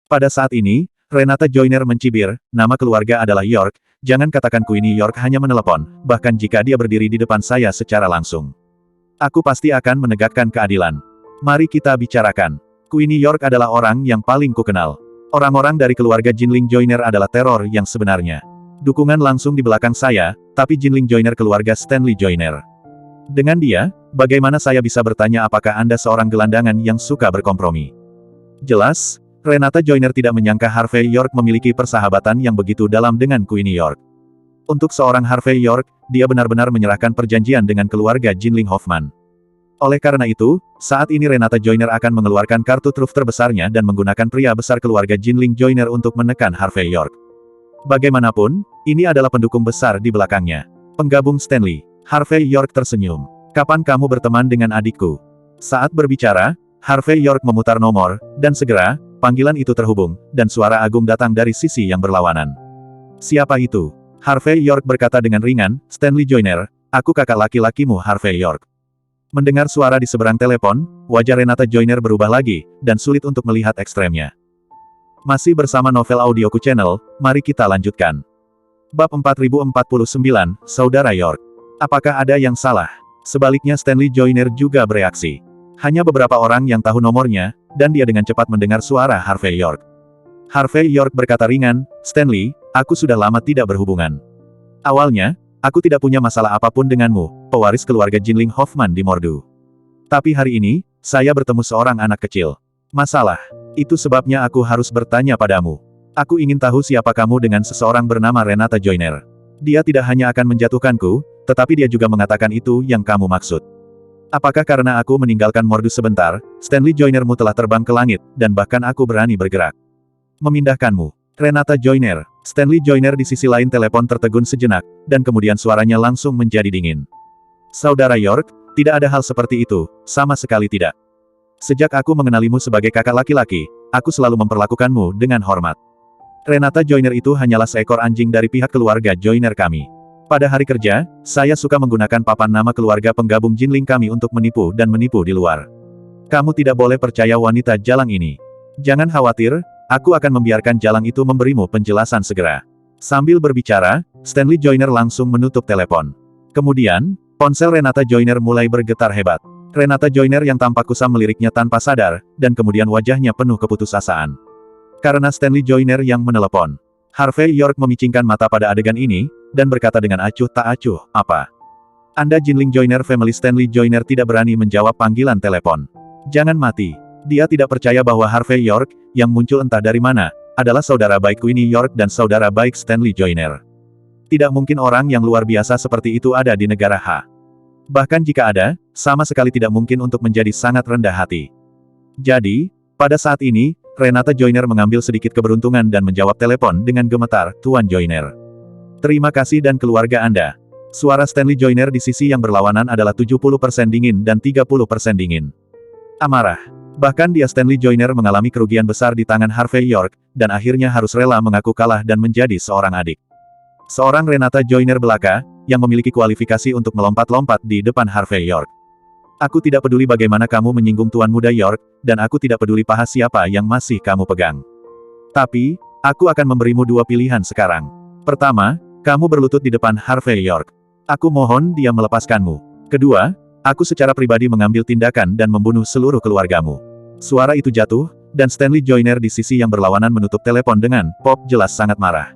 Pada saat ini, Renata Joyner mencibir, nama keluarga adalah York, jangan katakan Queenie York hanya menelepon, bahkan jika dia berdiri di depan saya secara langsung. Aku pasti akan menegakkan keadilan. Mari kita bicarakan. Queenie York adalah orang yang paling kukenal. Orang-orang dari keluarga Jinling Joyner adalah teror yang sebenarnya. Dukungan langsung di belakang saya, tapi Jinling Joyner keluarga Stanley Joyner. Dengan dia, bagaimana saya bisa bertanya apakah Anda seorang gelandangan yang suka berkompromi? Jelas, Renata Joyner tidak menyangka Harvey York memiliki persahabatan yang begitu dalam dengan Queenie York. Untuk seorang Harvey York, dia benar-benar menyerahkan perjanjian dengan keluarga Jinling Hoffman. Oleh karena itu, saat ini Renata Joyner akan mengeluarkan kartu truf terbesarnya dan menggunakan pria besar keluarga Jinling Joyner untuk menekan Harvey York. Bagaimanapun, ini adalah pendukung besar di belakangnya. Penggabung Stanley. Harvey York tersenyum. Kapan kamu berteman dengan adikku? Saat berbicara, Harvey York memutar nomor, dan segera, panggilan itu terhubung, dan suara agung datang dari sisi yang berlawanan. Siapa itu? Harvey York berkata dengan ringan, Stanley Joyner, aku kakak laki-lakimu Harvey York. Mendengar suara di seberang telepon, wajah Renata Joyner berubah lagi, dan sulit untuk melihat ekstremnya. Masih bersama Novel Audioku Channel, mari kita lanjutkan. Bab 4049, Saudara York. Apakah ada yang salah? Sebaliknya Stanley Joyner juga bereaksi. Hanya beberapa orang yang tahu nomornya, dan dia dengan cepat mendengar suara Harvey York. Harvey York berkata ringan, Stanley, aku sudah lama tidak berhubungan. Awalnya, aku tidak punya masalah apapun denganmu, pewaris keluarga Jinling Hoffman di Mordu. Tapi hari ini, saya bertemu seorang anak kecil. Masalah. Itu sebabnya aku harus bertanya padamu. Aku ingin tahu siapa kamu dengan seseorang bernama Renata Joyner. Dia tidak hanya akan menjatuhkanku, tetapi dia juga mengatakan itu yang kamu maksud. Apakah karena aku meninggalkan Mordu sebentar, Stanley Joynermu telah terbang ke langit, dan bahkan aku berani bergerak? Memindahkanmu. Renata Joyner. Stanley Joyner di sisi lain telepon tertegun sejenak, dan kemudian suaranya langsung menjadi dingin. Saudara York, tidak ada hal seperti itu, sama sekali tidak. Sejak aku mengenalimu sebagai kakak laki-laki, aku selalu memperlakukanmu dengan hormat. Renata Joyner itu hanyalah seekor anjing dari pihak keluarga Joyner kami. Pada hari kerja, saya suka menggunakan papan nama keluarga penggabung Jinling kami untuk menipu dan menipu di luar. Kamu tidak boleh percaya wanita jalang ini. Jangan khawatir, aku akan membiarkan jalang itu memberimu penjelasan segera. Sambil berbicara, Stanley Joyner langsung menutup telepon. Kemudian, ponsel Renata Joyner mulai bergetar hebat. Renata Joyner yang tampak kusam meliriknya tanpa sadar, dan kemudian wajahnya penuh keputusasaan. Karena Stanley Joyner yang menelepon. Harvey York memicingkan mata pada adegan ini, dan berkata dengan acuh tak acuh, apa? Anda Jinling Joyner Family Stanley Joyner tidak berani menjawab panggilan telepon. Jangan mati. Dia tidak percaya bahwa Harvey York, yang muncul entah dari mana, adalah saudara baik Queenie York dan saudara baik Stanley Joyner. Tidak mungkin orang yang luar biasa seperti itu ada di negara H. Bahkan jika ada, sama sekali tidak mungkin untuk menjadi sangat rendah hati. Jadi, pada saat ini, Renata Joyner mengambil sedikit keberuntungan dan menjawab telepon dengan gemetar, Tuan Joyner. Terima kasih dan keluarga Anda. Suara Stanley Joyner di sisi yang berlawanan adalah 70% dingin dan 30% dingin. Amarah. Bahkan dia Stanley Joyner mengalami kerugian besar di tangan Harvey York, dan akhirnya harus rela mengaku kalah dan menjadi seorang adik. Seorang Renata Joyner belaka, yang memiliki kualifikasi untuk melompat-lompat di depan Harvey York. Aku tidak peduli bagaimana kamu menyinggung Tuan Muda York, dan aku tidak peduli paha siapa yang masih kamu pegang. Tapi, aku akan memberimu dua pilihan sekarang. Pertama, kamu berlutut di depan Harvey York. Aku mohon dia melepaskanmu. Kedua, aku secara pribadi mengambil tindakan dan membunuh seluruh keluargamu. Suara itu jatuh, dan Stanley Joyner di sisi yang berlawanan menutup telepon dengan, pop jelas sangat marah.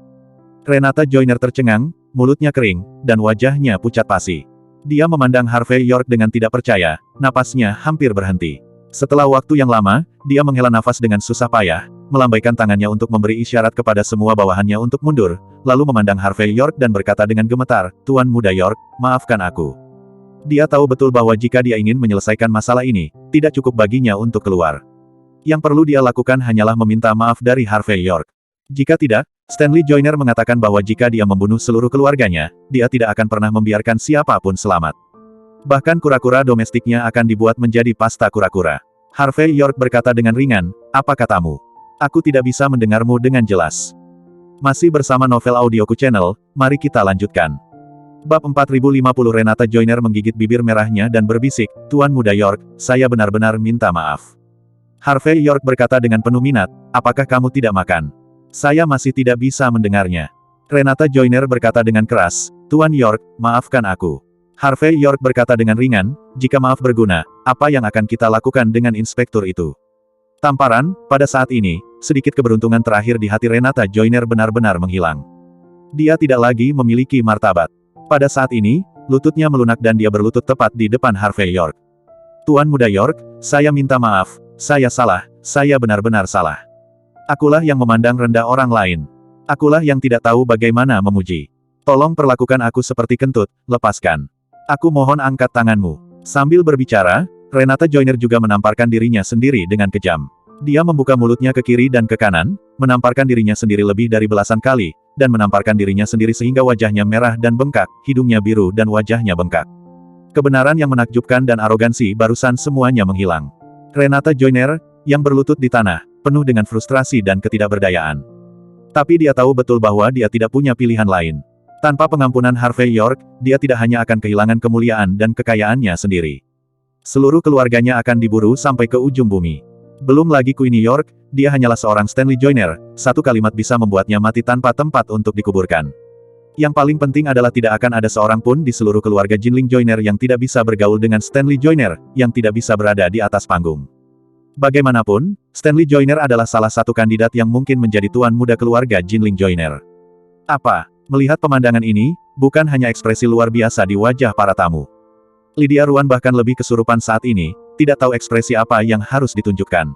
Renata Joyner tercengang, mulutnya kering, dan wajahnya pucat pasi. Dia memandang Harvey York dengan tidak percaya, napasnya hampir berhenti. Setelah waktu yang lama, dia menghela nafas dengan susah payah, melambaikan tangannya untuk memberi isyarat kepada semua bawahannya untuk mundur, lalu memandang Harvey York dan berkata dengan gemetar, "Tuan Muda York, maafkan aku." Dia tahu betul bahwa jika dia ingin menyelesaikan masalah ini, tidak cukup baginya untuk keluar. Yang perlu dia lakukan hanyalah meminta maaf dari Harvey York. Jika tidak, Stanley Joyner mengatakan bahwa jika dia membunuh seluruh keluarganya, dia tidak akan pernah membiarkan siapapun selamat. Bahkan kura-kura domestiknya akan dibuat menjadi pasta kura-kura. Harvey York berkata dengan ringan, "Apa katamu? Aku tidak bisa mendengarmu dengan jelas." Masih bersama Novel Audioku Channel, mari kita lanjutkan. Bab 4050 Renata Joyner menggigit bibir merahnya dan berbisik, "Tuan Muda York, saya benar-benar minta maaf." Harvey York berkata dengan penuh minat, "Apakah kamu tidak makan?" "Saya masih tidak bisa mendengarnya." Renata Joyner berkata dengan keras, "Tuan York, maafkan aku." Harvey York berkata dengan ringan, "Jika maaf berguna, apa yang akan kita lakukan dengan inspektur itu?" Tamparan, pada saat ini, sedikit keberuntungan terakhir di hati Renata Joyner benar-benar menghilang. Dia tidak lagi memiliki martabat. Pada saat ini, lututnya melunak dan dia berlutut tepat di depan Harvey York. "Tuan Muda York, saya minta maaf, saya salah, saya benar-benar salah. Akulah yang memandang rendah orang lain. Akulah yang tidak tahu bagaimana memuji. Tolong perlakukan aku seperti kentut, lepaskan. Aku mohon angkat tanganmu." Sambil berbicara, Renata Joyner juga menamparkan dirinya sendiri dengan kejam. Dia membuka mulutnya ke kiri dan ke kanan, menamparkan dirinya sendiri lebih dari belasan kali, dan menamparkan dirinya sendiri sehingga wajahnya merah dan bengkak, hidungnya biru dan wajahnya bengkak. Kebenaran yang menakjubkan dan arogansi barusan semuanya menghilang. Renata Joyner, yang berlutut di tanah, penuh dengan frustrasi dan ketidakberdayaan. Tapi dia tahu betul bahwa dia tidak punya pilihan lain. Tanpa pengampunan Harvey York, dia tidak hanya akan kehilangan kemuliaan dan kekayaannya sendiri. Seluruh keluarganya akan diburu sampai ke ujung bumi. Belum lagi Queenie York, dia hanyalah seorang Stanley Joyner, satu kalimat bisa membuatnya mati tanpa tempat untuk dikuburkan. Yang paling penting adalah tidak akan ada seorang pun di seluruh keluarga Jinling Joyner yang tidak bisa bergaul dengan Stanley Joyner, yang tidak bisa berada di atas panggung. Bagaimanapun, Stanley Joyner adalah salah satu kandidat yang mungkin menjadi tuan muda keluarga Jinling Joyner. Apa? Melihat pemandangan ini, bukan hanya ekspresi luar biasa di wajah para tamu. Lydia Ruan bahkan lebih kesurupan saat ini, tidak tahu ekspresi apa yang harus ditunjukkan.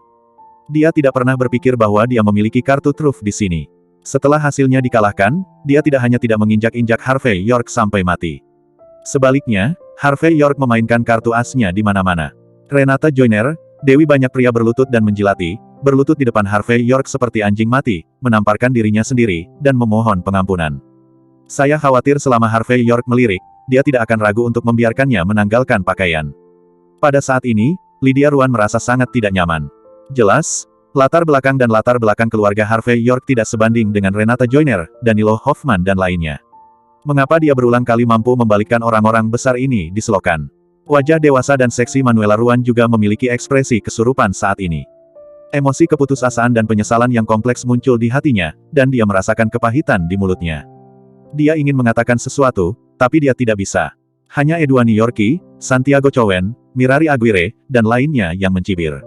Dia tidak pernah berpikir bahwa dia memiliki kartu truf di sini. Setelah hasilnya dikalahkan, dia tidak hanya tidak menginjak-injak Harvey York sampai mati. Sebaliknya, Harvey York memainkan kartu asnya di mana-mana. Renata Joyner, Dewi banyak pria berlutut dan menjilati, berlutut di depan Harvey York seperti anjing mati, menamparkan dirinya sendiri, dan memohon pengampunan. Saya khawatir selama Harvey York melirik, dia tidak akan ragu untuk membiarkannya menanggalkan pakaian. Pada saat ini, Lydia Ruan merasa sangat tidak nyaman. Jelas, latar belakang dan latar belakang keluarga Harvey York tidak sebanding dengan Renata Joyner, Danilo Hoffman dan lainnya. Mengapa dia berulang kali mampu membalikkan orang-orang besar ini di selokan? Wajah dewasa dan seksi Manuela Ruan juga memiliki ekspresi kesurupan saat ini. Emosi keputusasaan dan penyesalan yang kompleks muncul di hatinya, dan dia merasakan kepahitan di mulutnya. Dia ingin mengatakan sesuatu, tapi dia tidak bisa. Hanya Edwani Yorki, Santiago Chowen, Mirari Aguirre, dan lainnya yang mencibir.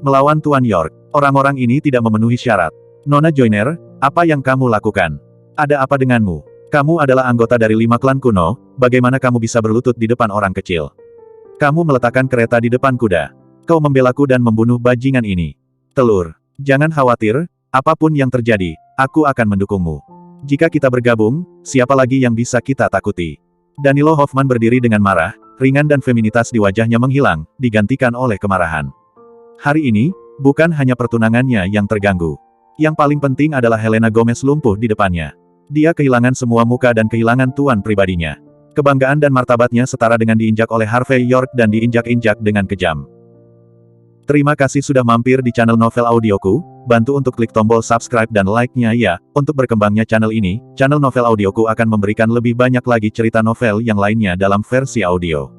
Melawan Tuan York, orang-orang ini tidak memenuhi syarat. Nona Joyner, apa yang kamu lakukan? Ada apa denganmu? Kamu adalah anggota dari 5 klan kuno, bagaimana kamu bisa berlutut di depan orang kecil? Kamu meletakkan kereta di depan kuda. Kau membelaku dan membunuh bajingan ini. Telur. Jangan khawatir, apapun yang terjadi, aku akan mendukungmu. Jika kita bergabung, siapa lagi yang bisa kita takuti? Danilo Hoffman berdiri dengan marah, ringan dan feminitas di wajahnya menghilang, digantikan oleh kemarahan. Hari ini, bukan hanya pertunangannya yang terganggu. Yang paling penting adalah Helena Gomez lumpuh di depannya. Dia kehilangan semua muka dan kehilangan tuan pribadinya. Kebanggaan dan martabatnya setara dengan diinjak oleh Harvey York dan diinjak-injak dengan kejam. Terima kasih sudah mampir di channel Novel Audioku, bantu untuk klik tombol subscribe dan like-nya ya, untuk berkembangnya channel ini, channel Novel Audioku akan memberikan lebih banyak lagi cerita novel yang lainnya dalam versi audio.